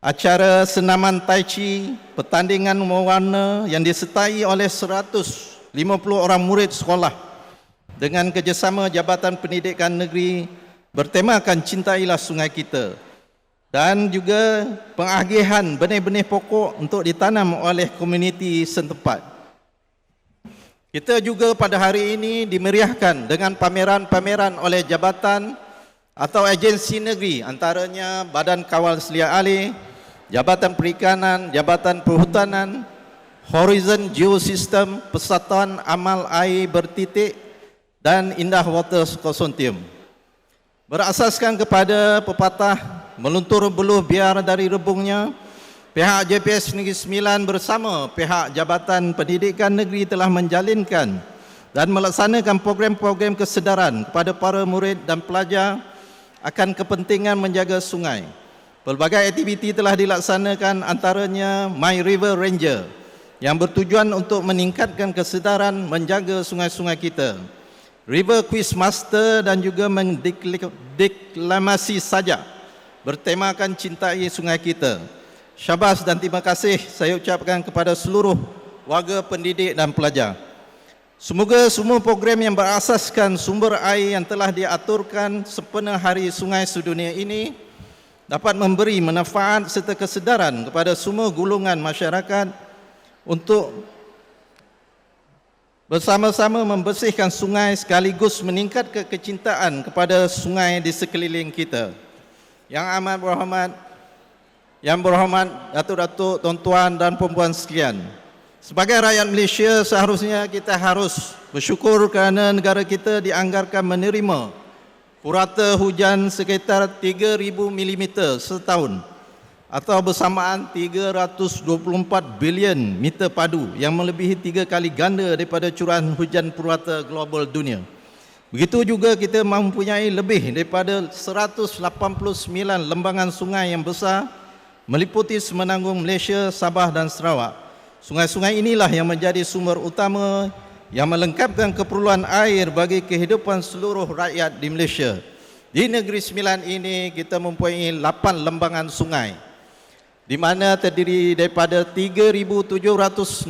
acara senaman tai chi, pertandingan mewarna yang disertai oleh 150 orang murid sekolah dengan kerjasama Jabatan Pendidikan Negeri bertemakan Cintailah Sungai Kita, dan juga pengagihan benih-benih pokok untuk ditanam oleh komuniti setempat. Kita juga pada hari ini dimeriahkan dengan pameran-pameran oleh jabatan atau agensi negeri, antaranya Badan Kawal Selia Alih, Jabatan Perikanan, Jabatan Perhutanan, Horizon Geosystem, Persatuan Amal Air Bertitik, dan Indah Water Consortium. Berasaskan kepada pepatah meluntur buluh biar dari rebungnya, pihak JPS Negeri Sembilan bersama pihak Jabatan Pendidikan Negeri telah menjalinkan dan melaksanakan program-program kesedaran kepada para murid dan pelajar akan kepentingan menjaga sungai. Pelbagai aktiviti telah dilaksanakan, antaranya My River Ranger yang bertujuan untuk meningkatkan kesedaran menjaga sungai-sungai kita, River Quiz Master dan juga mendeklamasi sajak bertemakan Cintai Sungai Kita. Syabas dan terima kasih saya ucapkan kepada seluruh warga pendidik dan pelajar. Semoga semua program yang berasaskan sumber air yang telah diaturkan sempena Hari Sungai Sedunia ini dapat memberi manfaat serta kesedaran kepada semua golongan masyarakat untuk bersama-sama membersihkan sungai sekaligus meningkatkan kecintaan kepada sungai di sekeliling kita. Yang amat berhormat, Datuk-datuk, tuan-tuan dan puan-puan sekalian, Sebagai rakyat Malaysia, seharusnya kita harus bersyukur kerana negara kita dianggarkan menerima purata hujan sekitar 3,000 mm setahun atau bersamaan 324 bilion meter padu yang melebihi 3 kali ganda daripada curahan hujan purata global dunia. Begitu juga kita mempunyai lebih daripada 189 lembangan sungai yang besar meliputi Semenanjung Malaysia, Sabah dan Sarawak. Sungai-sungai inilah yang menjadi sumber utama yang melengkapkan keperluan air bagi kehidupan seluruh rakyat di Malaysia. Di Negeri Sembilan ini kita mempunyai 8 lembangan sungai di mana terdiri daripada 3,769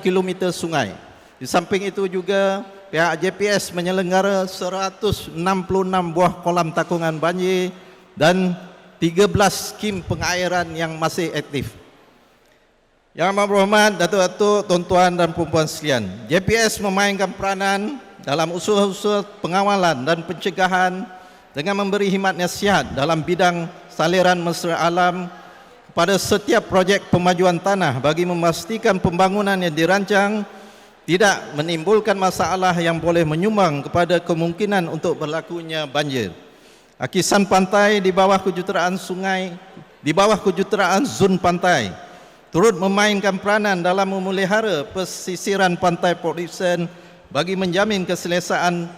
km sungai. Di samping itu juga pihak JPS menyelenggara 166 buah kolam takungan banjir dan 13 skim pengairan yang masih aktif. Yang amat berhormat Datuk-Datuk, tuan-tuan dan puan-puan sekalian, JPS memainkan peranan dalam usaha-usaha pengawalan dan pencegahan dengan memberi khidmat nasihat dalam bidang saliran mesra alam kepada setiap projek pemajuan tanah bagi memastikan pembangunan yang dirancang tidak menimbulkan masalah yang boleh menyumbang kepada kemungkinan untuk berlakunya banjir. Hakisan pantai di bawah kejuruteraan sungai, di bawah kejuruteraan zon pantai turut memainkan peranan dalam memelihara pesisiran pantai Port Dickson bagi menjamin keselesaan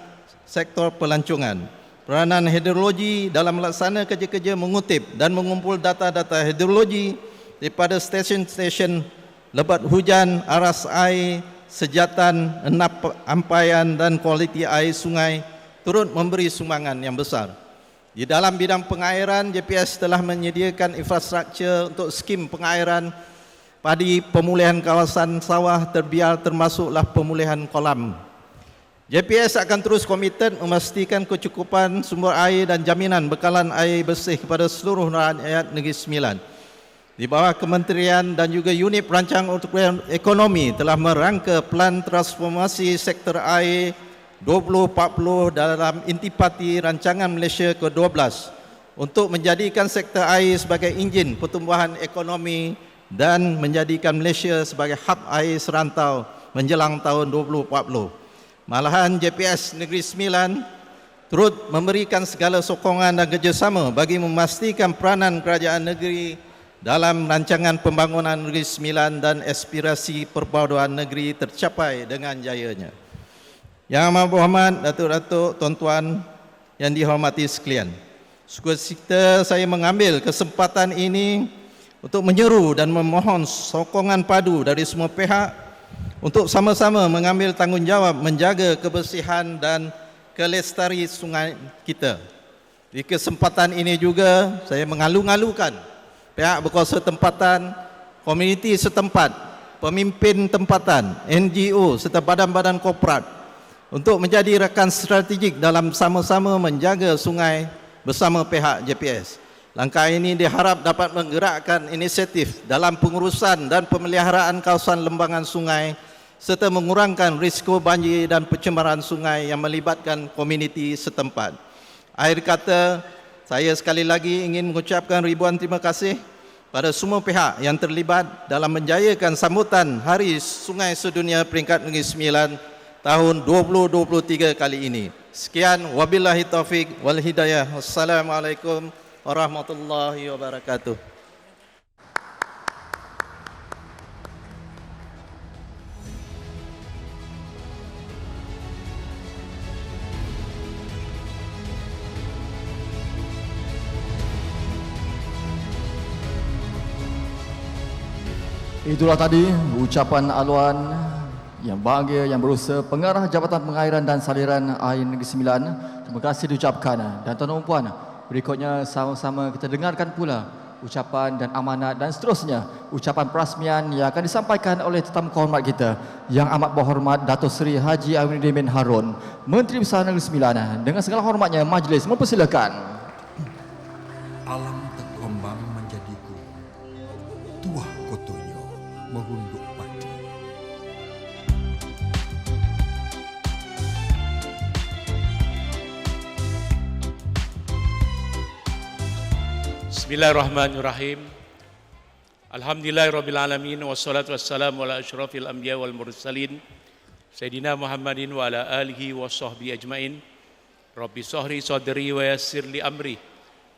sektor pelancongan. Peranan hidrologi dalam melaksanakan kerja-kerja mengutip dan mengumpul data-data hidrologi daripada stesen-stesen lebat hujan, aras air, sejatan, enap ampaian dan kualiti air sungai turut memberi sumbangan yang besar. Di dalam bidang pengairan, JPS telah menyediakan infrastruktur untuk skim pengairan padi, pemulihan kawasan sawah terbiar termasuklah pemulihan kolam. JPS akan terus komited memastikan kecukupan sumber air dan jaminan bekalan air bersih kepada seluruh rakyat Negeri Sembilan. Di bawah Kementerian dan juga unit perancang untuk ekonomi telah merangka Pelan Transformasi Sektor Air 2040 dalam intipati Rancangan Malaysia ke-12 untuk menjadikan sektor air sebagai enjin pertumbuhan ekonomi dan menjadikan Malaysia sebagai hub air serantau menjelang tahun 2040. Malahan JPS Negeri Sembilan turut memberikan segala sokongan dan kerjasama bagi memastikan peranan kerajaan negeri dalam rancangan pembangunan Negeri Sembilan dan aspirasi perpaduan negeri tercapai dengan jayanya. Yang amat berhormat Datuk-Datuk, tuan-tuan yang dihormati sekalian, sukacita saya mengambil kesempatan ini untuk menyeru dan memohon sokongan padu dari semua pihak untuk sama-sama mengambil tanggungjawab menjaga kebersihan dan kelestari sungai kita. Di kesempatan ini juga saya mengalu-alukan pihak berkuasa tempatan, komuniti setempat, pemimpin tempatan, NGO serta badan-badan korporat untuk menjadi rakan strategik dalam sama-sama menjaga sungai bersama pihak JPS. Langkah ini diharap dapat menggerakkan inisiatif dalam pengurusan dan pemeliharaan kawasan lembangan sungai serta mengurangkan risiko banjir dan pencemaran sungai yang melibatkan komuniti setempat. Akhir kata, saya sekali lagi ingin mengucapkan ribuan terima kasih pada semua pihak yang terlibat dalam menjayakan sambutan Hari Sungai Sedunia peringkat Negeri Sembilan tahun 2023 kali ini. Sekian, wabillahi taufik wal hidayah. Wassalamualaikum warahmatullahi wabarakatuh. Itulah tadi ucapan aluan yang bahagia yang berusaha Pengarah Jabatan Pengairan dan Saliran Air Negeri Sembilan. Terima kasih diucapkan. Dan tuan-tuan dan puan, berikutnya sama-sama kita dengarkan pula ucapan dan amanat dan seterusnya ucapan perasmian yang akan disampaikan oleh tetamu kehormat kita yang amat berhormat Datuk Seri Haji Aminuddin bin Harun, Menteri Besar Negeri Sembilan. Dengan segala hormatnya majlis mempersilakan. Alam terkembang menjadiku tuah kotonya merunduk padi. Bismillahirrahmanirrahim. Alhamdulillahirrabbilalamin. Wassalatu wassalamu ala ashrafil anbiya wal mursalin Sayyidina Muhammadin wa ala alihi wa sahbihi ajmain. Rabbi sahri sadri wa yassir li amri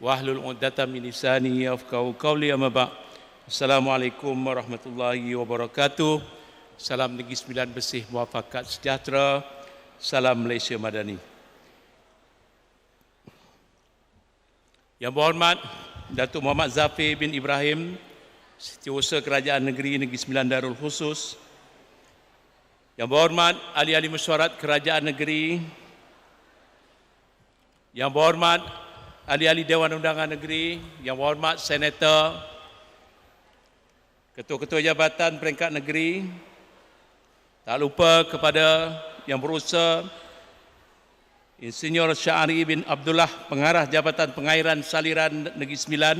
wahlul 'uqdatam min lisani yafqahu qawli, amma ba'd. Assalamualaikum warahmatullahi wabarakatuh. Salam Negeri Sembilan bersih, muafakat sejahtera. Salam Malaysia Madani. Yang berhormat Datuk Muhammad Zafir bin Ibrahim, Setiausaha Kerajaan Negeri Sembilan Darul Khusus. Yang berhormat ahli-ahli mesyuarat Kerajaan Negeri. Yang berhormat ahli-ahli Dewan Undangan Negeri. Yang berhormat Senator, Ketua-Ketua Jabatan Peringkat Negeri. Tak lupa kepada Yang Berusaha Insinyur Syahri bin Abdullah, Pengarah Jabatan Pengairan Saliran Negeri Sembilan.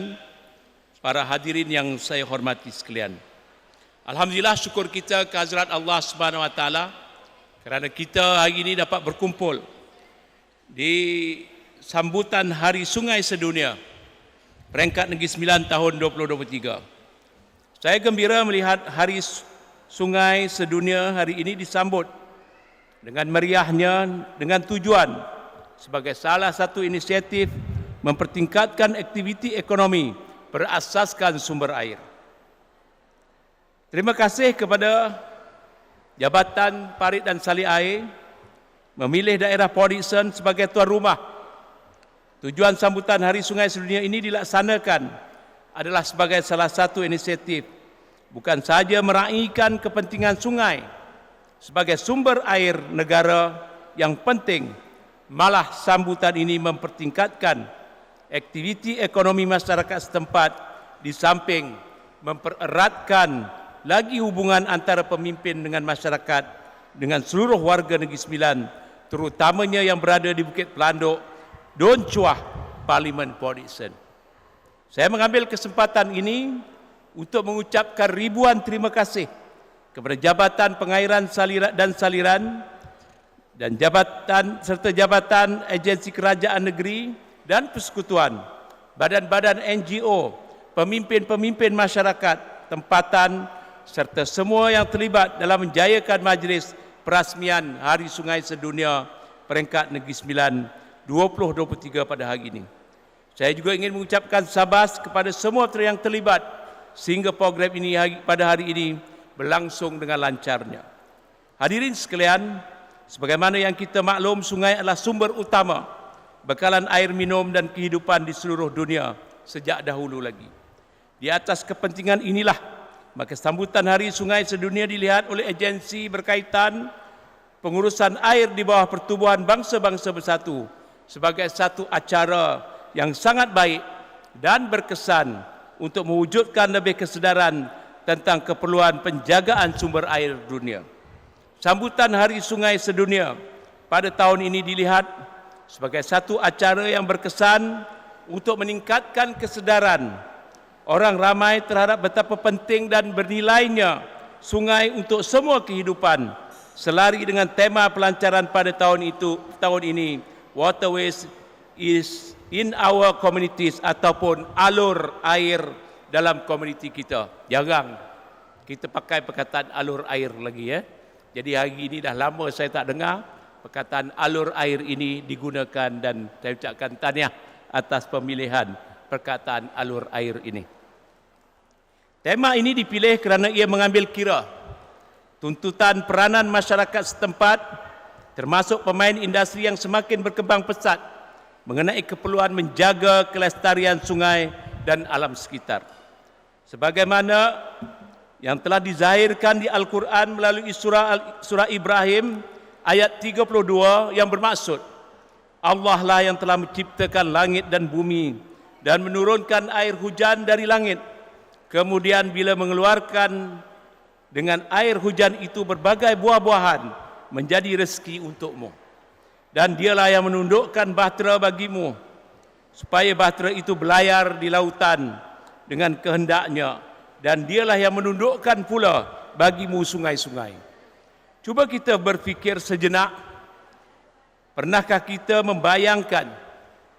Para hadirin yang saya hormati sekalian. Alhamdulillah, syukur kita kehadrat Allah Subhanahu Wa Taala kerana kita hari ini dapat berkumpul di sambutan Hari Sungai Sedunia Peringkat Negeri Sembilan tahun 2023. Saya gembira melihat Hari Sungai Sedunia hari ini disambut dengan meriahnya dengan tujuan sebagai salah satu inisiatif mempertingkatkan aktiviti ekonomi berasaskan sumber air. Terima kasih kepada Jabatan Parit dan Salih Air memilih daerah Port Dickson sebagai tuan rumah. Tujuan sambutan Hari Sungai Sedunia ini dilaksanakan adalah sebagai salah satu inisiatif bukan sahaja meraihkan kepentingan sungai sebagai sumber air negara yang penting, malah sambutan ini mempertingkatkan aktiviti ekonomi masyarakat setempat di samping mempereratkan lagi hubungan antara pemimpin dengan masyarakat dengan seluruh warga Negeri Sembilan, terutamanya yang berada di Bukit Pelanduk, Don Cuah, Parlimen Port Dickson. Saya mengambil kesempatan ini untuk mengucapkan ribuan terima kasih kepada Jabatan Pengairan dan Saliran dan Jabatan Agensi Kerajaan Negeri dan persekutuan, badan-badan NGO, pemimpin-pemimpin masyarakat tempatan serta semua yang terlibat dalam menjayakan majlis perasmian Hari Sungai Sedunia Peringkat Negeri Sembilan 2023 pada hari ini. Saya juga ingin mengucapkan sabas kepada semua yang terlibat sehingga program ini pada hari ini berlangsung dengan lancarnya. Hadirin sekalian, sebagaimana yang kita maklum, sungai adalah sumber utama bekalan air minum dan kehidupan di seluruh dunia sejak dahulu lagi. Di atas kepentingan inilah, maka sambutan Hari Sungai Sedunia dilihat oleh agensi berkaitan pengurusan air di bawah Pertubuhan Bangsa-Bangsa Bersatu sebagai satu acara yang sangat baik dan berkesan untuk mewujudkan lebih kesedaran tentang keperluan penjagaan sumber air dunia. Sambutan Hari Sungai Sedunia pada tahun ini dilihat sebagai satu acara yang berkesan untuk meningkatkan kesedaran orang ramai terhadap betapa penting dan bernilainya sungai untuk semua kehidupan, selari dengan tema pelancaran pada tahun ini, Waterways is in our communities, ataupun alur air dalam komuniti kita. Jarang kita pakai perkataan alur air lagi, ya. Jadi hari ini dah lama saya tak dengar perkataan alur air ini digunakan, dan saya ucapkan tahniah atas pemilihan perkataan alur air ini. Tema ini dipilih kerana ia mengambil kira tuntutan peranan masyarakat setempat, termasuk pemain industri yang semakin berkembang pesat mengenai keperluan menjaga kelestarian sungai dan alam sekitar. Sebagaimana yang telah dizahirkan di Al-Quran melalui surah Ibrahim ayat 32 yang bermaksud, Allah lah yang telah menciptakan langit dan bumi dan menurunkan air hujan dari langit. Kemudian bila mengeluarkan dengan air hujan itu berbagai buah-buahan menjadi rezeki untukmu. Dan dialah yang menundukkan bahtera bagimu supaya bahtera itu berlayar di lautan dengan kehendaknya. Dan dialah yang menundukkan pula bagimu sungai-sungai. Cuba kita berfikir sejenak, pernahkah kita membayangkan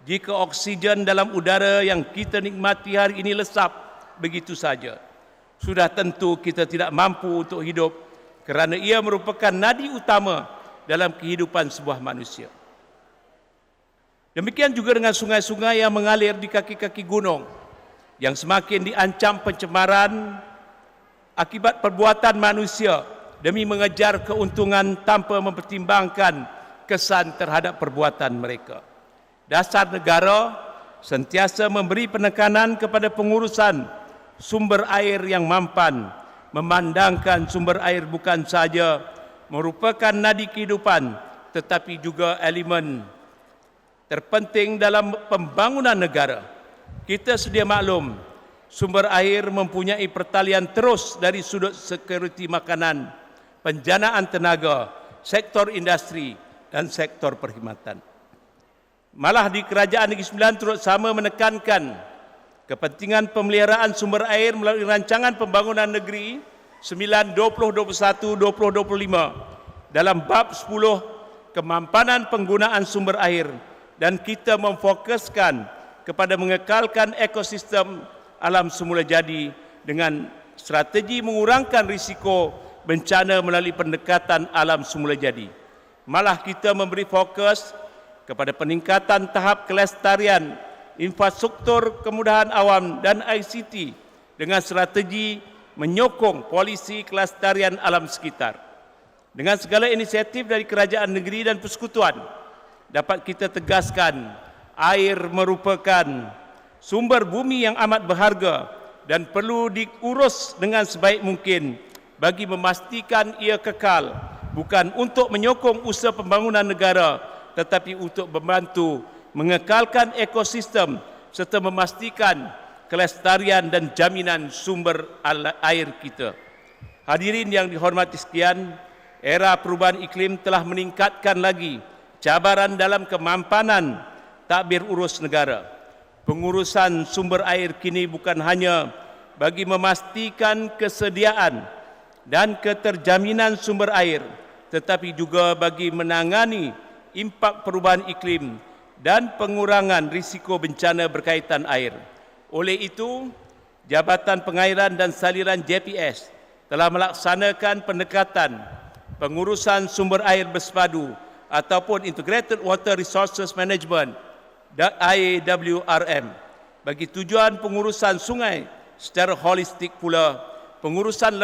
jika oksigen dalam udara yang kita nikmati hari ini lesap begitu saja? sudah tentu kita tidak mampu untuk hidup kerana ia merupakan nadi utama dalam kehidupan sebuah manusia. Demikian juga dengan sungai-sungai yang mengalir di kaki-kaki gunung yang semakin diancam pencemaran akibat perbuatan manusia demi mengejar keuntungan tanpa mempertimbangkan kesan terhadap perbuatan mereka. Dasar negara sentiasa memberi penekanan kepada pengurusan sumber air yang mampan, memandangkan sumber air bukan sahaja merupakan nadi kehidupan tetapi juga elemen terpenting dalam pembangunan negara. Kita sedia maklum, sumber air mempunyai pertalian terus dari sudut sekuriti makanan, penjanaan tenaga, sektor industri dan sektor perkhidmatan. Malah di Kerajaan Negeri Sembilan turut sama menekankan kepentingan pemeliharaan sumber air melalui rancangan pembangunan negeri 9-2021-2025 dalam bab 10 kemampanan penggunaan sumber air, dan kita memfokuskan kepada mengekalkan ekosistem alam semula jadi dengan strategi mengurangkan risiko bencana melalui pendekatan alam semula jadi. Malah kita memberi fokus kepada peningkatan tahap kelestarian infrastruktur kemudahan awam dan ICT dengan strategi menyokong polisi kelestarian alam sekitar. Dengan segala inisiatif dari kerajaan negeri dan persekutuan, dapat kita tegaskan air merupakan sumber bumi yang amat berharga dan perlu diurus dengan sebaik mungkin bagi memastikan ia kekal, bukan untuk menyokong usaha pembangunan negara tetapi untuk membantu mengekalkan ekosistem serta memastikan kelestarian dan jaminan sumber air kita. Hadirin yang dihormati sekalian, era perubahan iklim telah meningkatkan lagi cabaran dalam kemampanan tadbir urus negara. Pengurusan sumber air kini bukan hanya bagi memastikan kesediaan dan keterjaminan sumber air, tetapi juga bagi menangani impak perubahan iklim dan pengurangan risiko bencana berkaitan air. Oleh itu, Jabatan Pengairan dan Saliran JPS telah melaksanakan pendekatan pengurusan sumber air bersepadu ataupun Integrated Water Resources Management IWRM bagi tujuan pengurusan sungai secara holistik pula. Pengurusan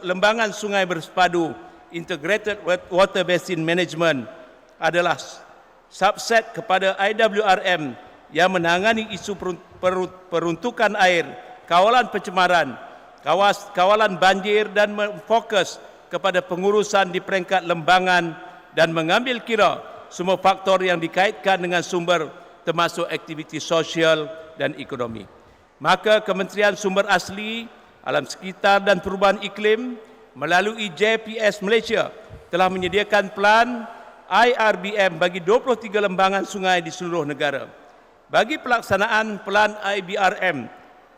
lembangan sungai bersepadu Integrated Water Basin Management adalah subset kepada IWRM yang menangani isu peruntukan air, kawalan pencemaran, kawalan banjir dan memfokus kepada pengurusan di peringkat lembangan dan mengambil kira semua faktor yang dikaitkan dengan sumber termasuk aktiviti sosial dan ekonomi. Maka Kementerian Sumber Asli, Alam Sekitar dan Perubahan Iklim melalui JPS Malaysia telah menyediakan pelan IRBM bagi 23 lembangan sungai di seluruh negara. Bagi pelaksanaan pelan IBRM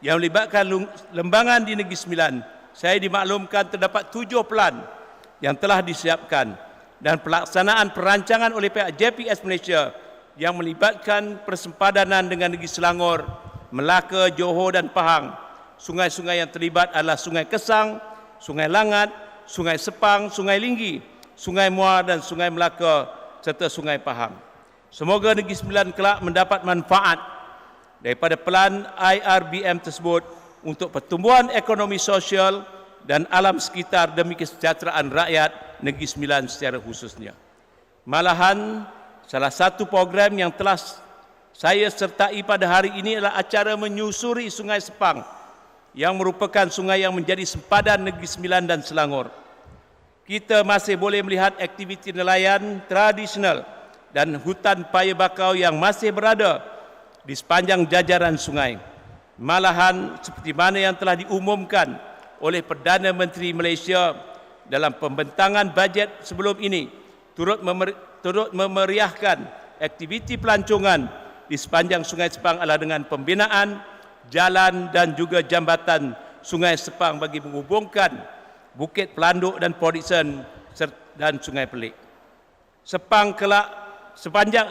yang melibatkan lembangan di Negeri Sembilan, saya dimaklumkan terdapat 7 pelan yang telah disiapkan, dan pelaksanaan perancangan oleh pihak JPS Malaysia yang melibatkan persempadanan dengan Negeri Selangor, Melaka, Johor dan Pahang. Sungai-sungai yang terlibat adalah Sungai Kesang, Sungai Langat, Sungai Sepang, Sungai Linggi, Sungai Muar dan Sungai Melaka serta Sungai Pahang. Semoga Negeri Sembilan kelak mendapat manfaat daripada pelan IRBM tersebut untuk pertumbuhan ekonomi sosial dan alam sekitar demi kesejahteraan rakyat Negeri Sembilan secara khususnya. Malahan, salah satu program yang telah saya sertai pada hari ini adalah acara menyusuri Sungai Sepang yang merupakan sungai yang menjadi sempadan Negeri Sembilan dan Selangor. Kita masih boleh melihat aktiviti nelayan tradisional dan hutan paya bakau yang masih berada di sepanjang jajaran sungai. Malahan seperti mana yang telah diumumkan oleh Perdana Menteri Malaysia dalam pembentangan bajet sebelum ini, turut memeriahkan aktiviti pelancongan di sepanjang Sungai Sepang adalah dengan pembinaan jalan dan juga jambatan Sungai Sepang bagi menghubungkan Bukit Pelanduk dan Port Dickson dan Sungai Pelik. Sepang kelak sepanjang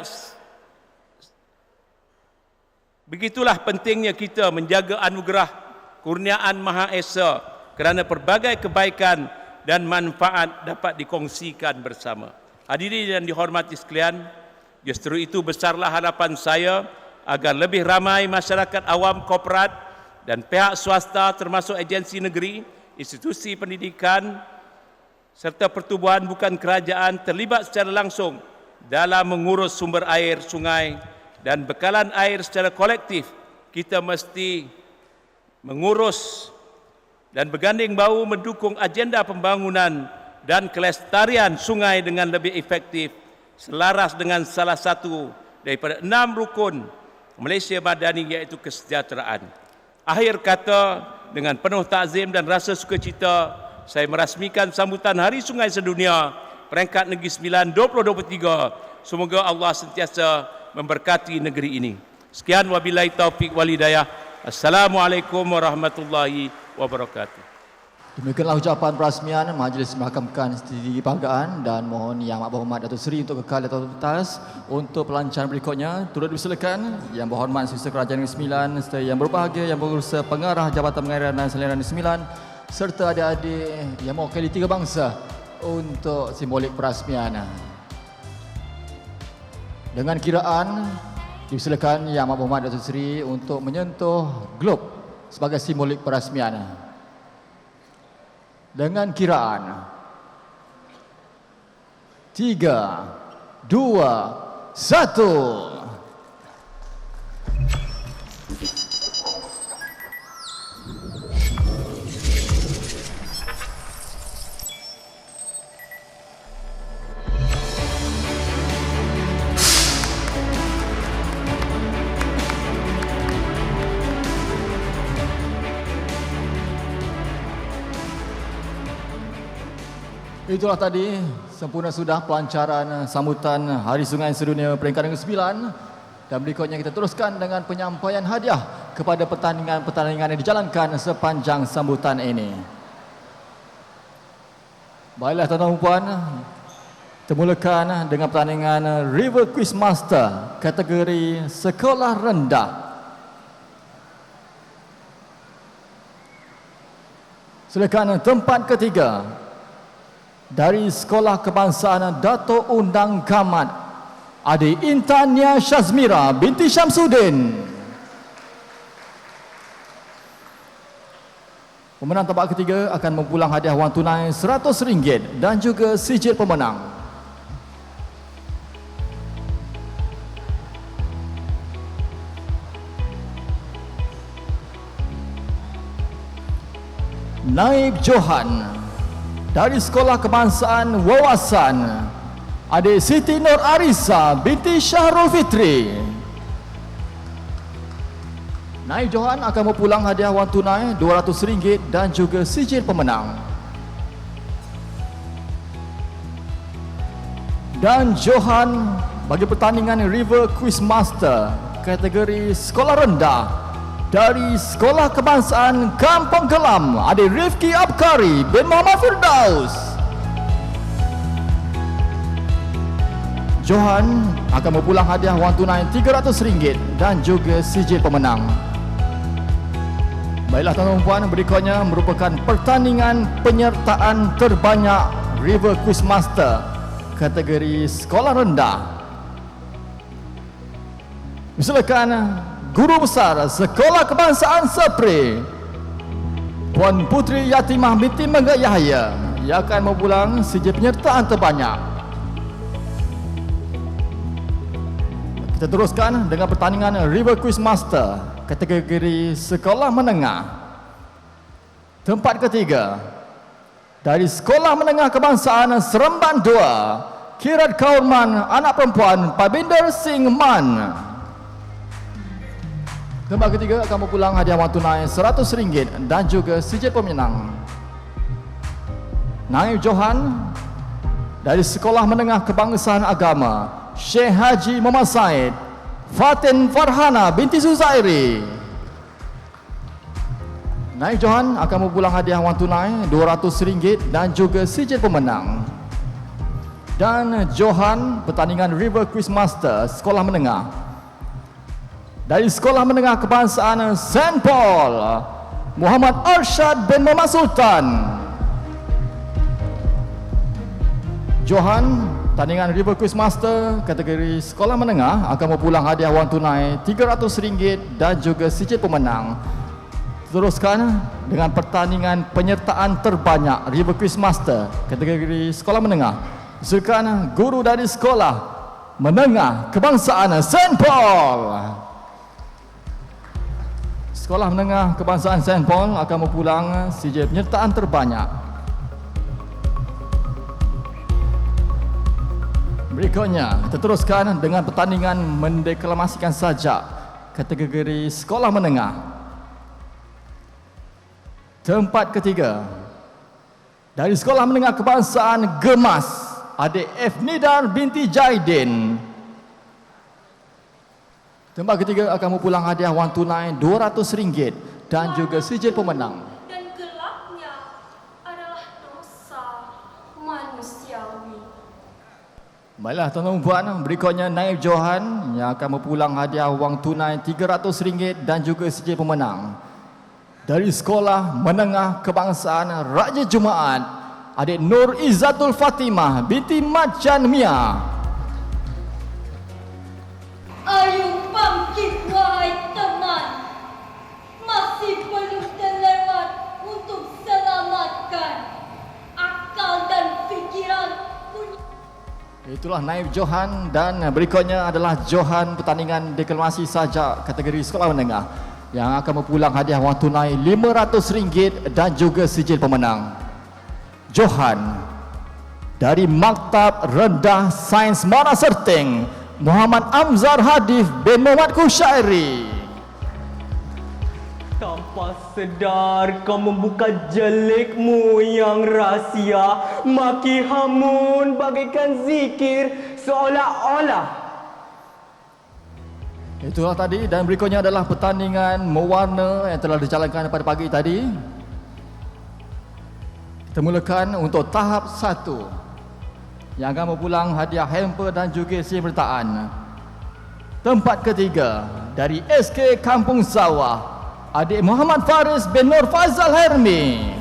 begitulah pentingnya kita menjaga anugerah kurniaan Maha Esa kerana pelbagai kebaikan dan manfaat dapat dikongsikan bersama. Hadirin yang dihormati sekalian, justru itu besarlah harapan saya agar lebih ramai masyarakat awam, korporat dan pihak swasta termasuk agensi negeri, institusi pendidikan serta pertubuhan bukan kerajaan terlibat secara langsung dalam mengurus sumber air, sungai dan bekalan air secara kolektif. Kita mesti mengurus dan berganding bahu mendukung agenda pembangunan dan kelestarian sungai dengan lebih efektif selaras dengan salah satu daripada 6 rukun Malaysia Madani, iaitu kesejahteraan. Akhir kata, dengan penuh takzim dan rasa sukacita, saya merasmikan sambutan Hari Sungai Sedunia Peringkat Negeri Sembilan 2023. Semoga Allah sentiasa memberkati negeri ini. Sekian, wabillahi taufiq wal hidayah. Assalamualaikum warahmatullahi wabarakatuh. Demikianlah ucapan perasmian Majlis Merakamkan Strategi Perhargaan, dan mohon Yang Amat Berhormat Datuk Seri untuk kekal di atas untuk pelancaran berikutnya. Turut dipersilakan Yang Berhormat Sri Kerajaan Negeri Sembilan serta Yang Berbahagia Yang Berurusan Pengarah Jabatan Pengairan dan Saliran Negeri Sembilan serta adik-adik yang mewakili 3 bangsa untuk simbolik perasmian. Dengan kiraan dipersilakan Yang Amat Berhormat Datuk Seri untuk menyentuh glob sebagai simbolik perasmian. Dengan kiraan 3, 2, 1. Itulah tadi, sempurna sudah pelancaran sambutan Hari Sungai Sedunia Peringkat Negeri Sembilan, dan berikutnya kita teruskan dengan penyampaian hadiah kepada pertandingan-pertandingan yang dijalankan sepanjang sambutan ini. Baiklah tuan-tuan dan puan, termulakan dengan pertandingan River Quiz Master kategori sekolah rendah. Silakan tempat ketiga dari Sekolah Kebangsaan Dato' Undang Kamat, Adik Intania Syazmira binti Syamsuddin. Pemenang tempat ketiga akan mempulang hadiah wang tunai RM100 dan juga sijil pemenang. Naib Johan dari Sekolah Kebangsaan Wawasan, Adik Siti Nur Arisa binti Syahrul Fitri. Naib Johan akan mempulang hadiah wang tunai RM200 dan juga sijil pemenang. Dan Johan bagi pertandingan River Quiz Master kategori sekolah rendah dari Sekolah Kebangsaan Kampung Kelam, Adik Rifki Abkari bin Muhammad Firdaus. Johan akan mempulang hadiah wang tunai RM300 dan juga sijil pemenang. Baiklah tuan-tuan dan puan, berikutnya merupakan pertandingan penyertaan terbanyak River Quiz Master kategori sekolah rendah. Silakan Guru Besar Sekolah Kebangsaan Sepri, Puan Putri Yatimah binti Megat Yahya, yang akan mempulang sijil penyertaan terbanyak. Kita teruskan dengan pertandingan River Quiz Master kategori sekolah menengah. Tempat ketiga dari Sekolah Menengah Kebangsaan Seremban 2, Kirat Kaurman anak perempuan Pabinder Singh Man. Tempat ketiga akan mempulang hadiah wang tunai RM100 dan juga sijil pemenang. Naib Johan dari Sekolah Menengah Kebangsaan Agama Syekh Haji Muhammad Said Fatin Farhana binti Suzairi. Naib Johan akan mempulang hadiah wang tunai RM200 dan juga sijil pemenang. Dan Johan pertandingan River Quiz Master Sekolah Menengah dari Sekolah Menengah Kebangsaan St. Paul, Muhammad Arsyad bin Muhammad Sultan. Johan, tandingan River Quiz Master kategori sekolah menengah akan mempulang hadiah wang tunai RM300 dan juga sijil pemenang. Teruskan dengan pertandingan penyertaan terbanyak River Quiz Master kategori sekolah menengah. Silakan guru dari sekolah menengah kebangsaan St. Paul. Sekolah menengah kebangsaan St. Paul akan mempulang sijil penyertaan terbanyak. Berikutnya, kita teruskan dengan pertandingan mendeklamasikan sajak kategori sekolah menengah. Tempat ketiga dari sekolah menengah kebangsaan Gemas, adik Efnidar binti Jaidin. Tempat ketiga akan mempulang hadiah wang tunai RM200 dan juga sijil pemenang. Dan gelapnya adalah dosa manusiawi. Baiklah tuan-tuan dan puan, berikutnya Naib Johan yang akan mempulang hadiah wang tunai RM300 dan juga sijil pemenang. Dari sekolah menengah kebangsaan Raja Jumaat, adik Nur Izzatul Fatimah binti Mat Jan Mia. Ayo bangkit wahai teman, masih belum terlewat untuk selamatkan akal dan fikiran. Itulah Naib Johan, dan berikutnya adalah Johan pertandingan deklamasi sajak kategori sekolah menengah yang akan mempulang hadiah wang tunai RM500 dan juga sijil pemenang. Johan dari Maktab Rendah Sains Mara Serting, Muhammad Amzar Hadif bin Muhammad Kushairi. Tanpa sedar kau membuka jelikmu yang rahsia, maki hamun bagaikan zikir seolah-olah. Itulah tadi, dan berikutnya adalah pertandingan mewarna yang telah dijalankan pada pagi tadi. Kita mulakan untuk tahap 1 yang akan mempulang hadiah hamper dan juga sijil penyertaan. Tempat ketiga dari SK Kampung Sawah, adik Muhammad Faris bin Nur Fazal Hermi.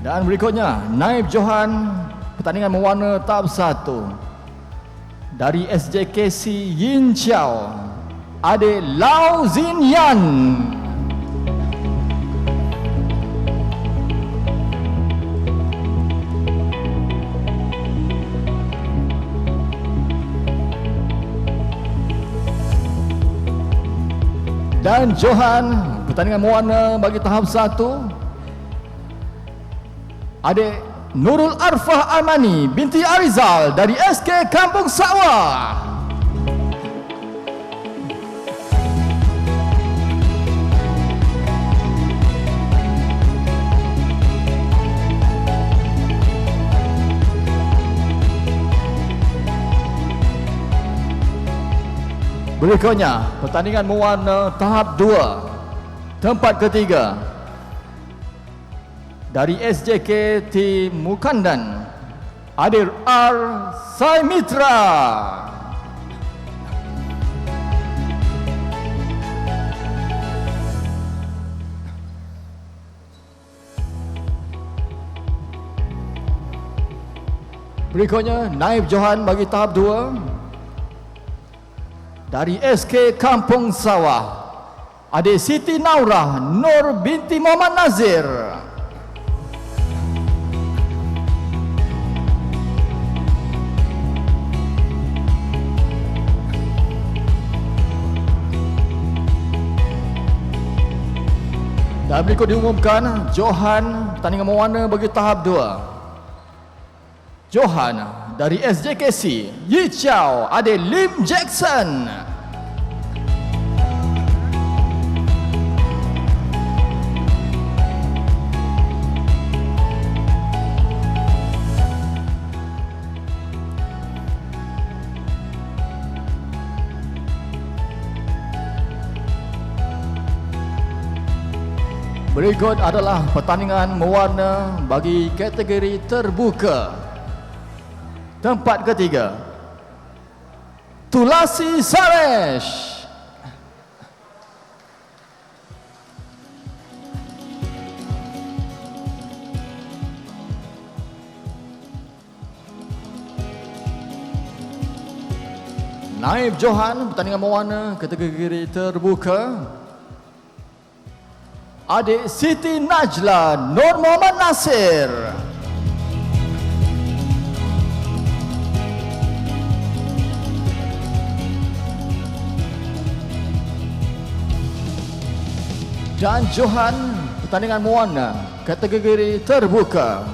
Dan berikutnya Naib Johan pertandingan mewarna tahap 1 dari SJKC Yin Chiao, adik Lau Zin Yan. Dan Johan pertandingan mewarna bagi tahap 1 adik Nurul Arfah Amani binti Arizal dari SK Kampung Sawah. Berikutnya pertandingan mewarna tahap 2 tempat ketiga dari SJKT Mukandan, adik R. Saimitra. Berikutnya Naib Johan bagi tahap 2 dari SK Kampung Sawah, adik Siti Naurah Nur binti Muhammad Nazir. Dan berikut diumumkan Johan pertandingan mewarna bagi tahap 2. Johan dari SJKC Yi Chiao, adik Lim Jackson. Berikut adalah pertandingan mewarna bagi kategori terbuka. Tempat ketiga, Tulasi Saresh. Naib Johan, pertandingan mewarna kategori terbuka. Adik Siti Najla Nur Muhammad Nasir. Dan Johan, pertandingan mewarna kategori terbuka.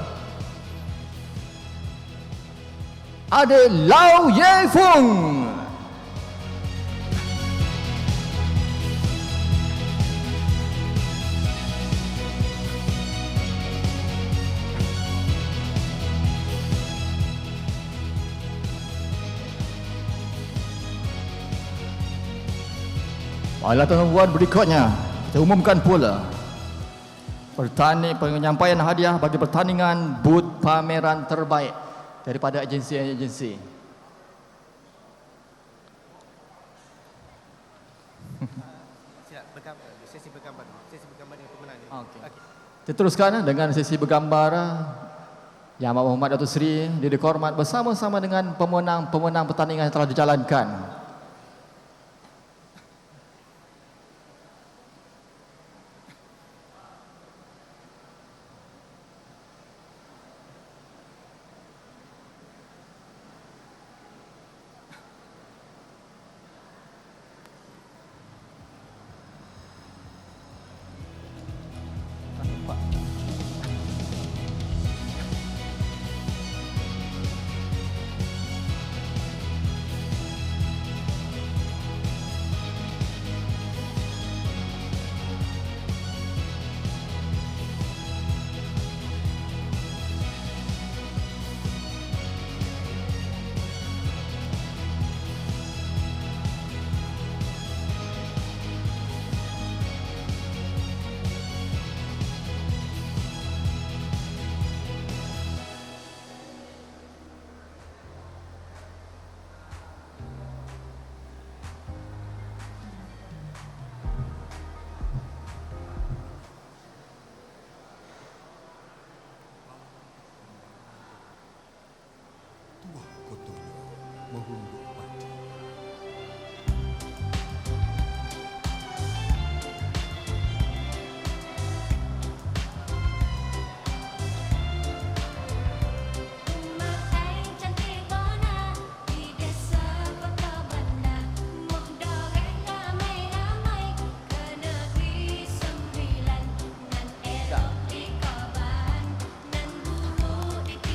Adik Lau Ye Fung. Baiklah tuan-tuan, berikutnya kita umumkan pula penyampaian hadiah bagi pertandingan booth pameran terbaik daripada agensi-agensi. Sesi bergambar dengan pemenang. Kita teruskan dengan sesi bergambar Yang Amat Berhormat Datuk Seri Diri Kormat bersama-sama dengan pemenang-pemenang pertandingan yang telah dijalankan.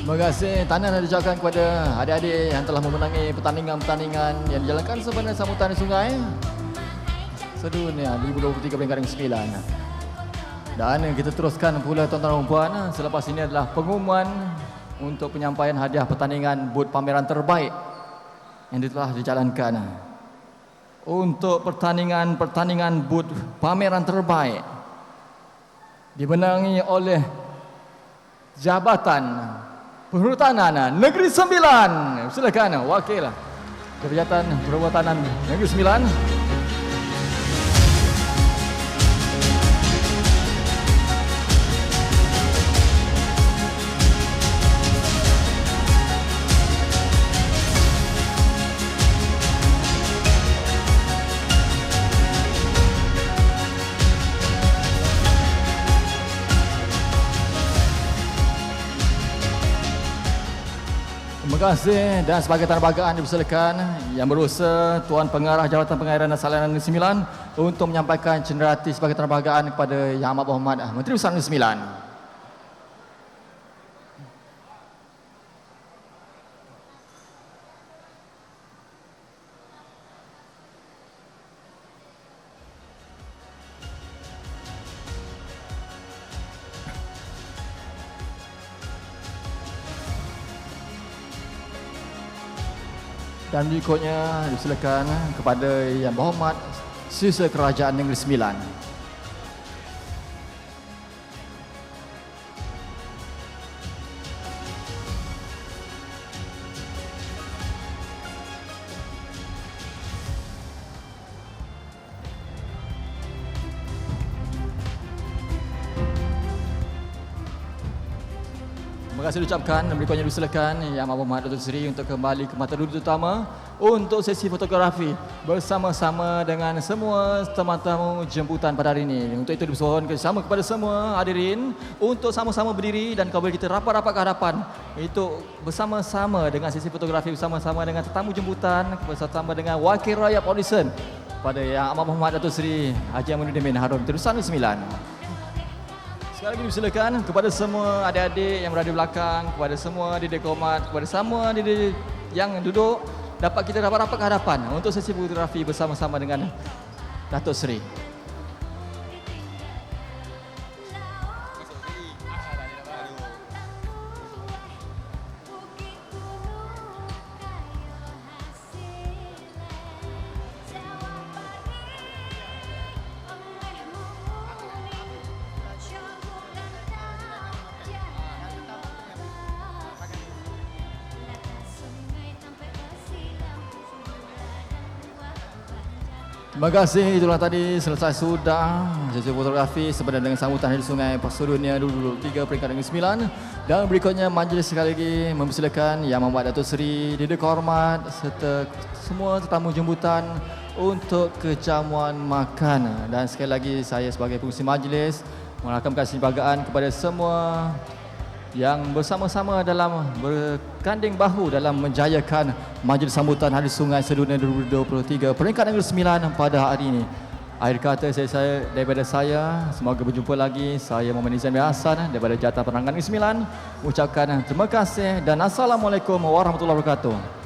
Terima kasih. Tahniah yang diucapkan kepada adik-adik yang telah memenangi pertandingan-pertandingan yang dijalankan sebenarnya sambutan di sungai sedunia 2023 peringkat 9. Dan kita teruskan pula tuan-tuan dan puan. Selepas ini adalah pengumuman untuk penyampaian hadiah pertandingan booth pameran terbaik yang telah dijalankan. Untuk pertandingan booth pameran terbaik dimenangi oleh Jabatan Perhutanan Negeri Sembilan. Silakan wakil Jabatan Perhutanan Negeri Sembilan. Terima kasih. Dan sebagai tanda banggaan dipersilakan Yang Berusaha Tuan Pengarah Jabatan Pengairan dan Salinan Negeri Sembilan untuk menyampaikan cenderati sebagai tanda banggaan kepada Yang Amat Berhormat Menteri Besar Negeri Sembilan. Dan berikutnya dipersilakan kepada Yang Berhormat Siswa Kerajaan Negeri Sembilan. kasih diucapkan dan berikutnya dipersilakan Yang Amat Berhormat Datuk Seri untuk kembali ke mata duduk utama untuk sesi fotografi bersama-sama dengan semua tetamu jemputan pada hari ini. Untuk itu dipersilakan bersama kepada semua hadirin untuk sama-sama berdiri dan kembali kita rapat-rapat ke hadapan. Itu bersama-sama dengan sesi fotografi bersama-sama dengan tetamu jemputan bersama dengan Wakil Rakyat Audition pada Yang Amat Berhormat Datuk Seri Haji Aminuddin bin Harun Terusan 9. Sekali lagi dipersilakan kepada semua adik-adik yang berada di belakang, kepada semua didik hormat, kepada semua didik yang duduk, dapat kita rapat-rapat ke hadapan untuk sesi fotografi bersama-sama dengan Datuk Seri. Terima kasih, itulah tadi selesai sudah sesi fotografi sebenarnya dengan sambutan Hari Sungai Pasurunia 2023 peringkat negeri 9. Dan berikutnya majlis sekali lagi mempersilakan Yang Amat Datuk Seri Didik Hormat serta semua tetamu jemputan untuk kejamuan makan. Dan sekali lagi saya sebagai pengurusi majlis merakamkan persibagaan kepada semua yang bersama-sama dalam berganding bahu dalam menjayakan majlis sambutan Hari Sungai Sedunia 2023 peringkat negeri 9 pada hari ini. Akhir kata saya daripada saya, semoga berjumpa lagi. Saya Muhammad Nizam Hasan daripada Jabatan Penerangan Negeri 9 ucapkan terima kasih dan Assalamualaikum warahmatullahi wabarakatuh.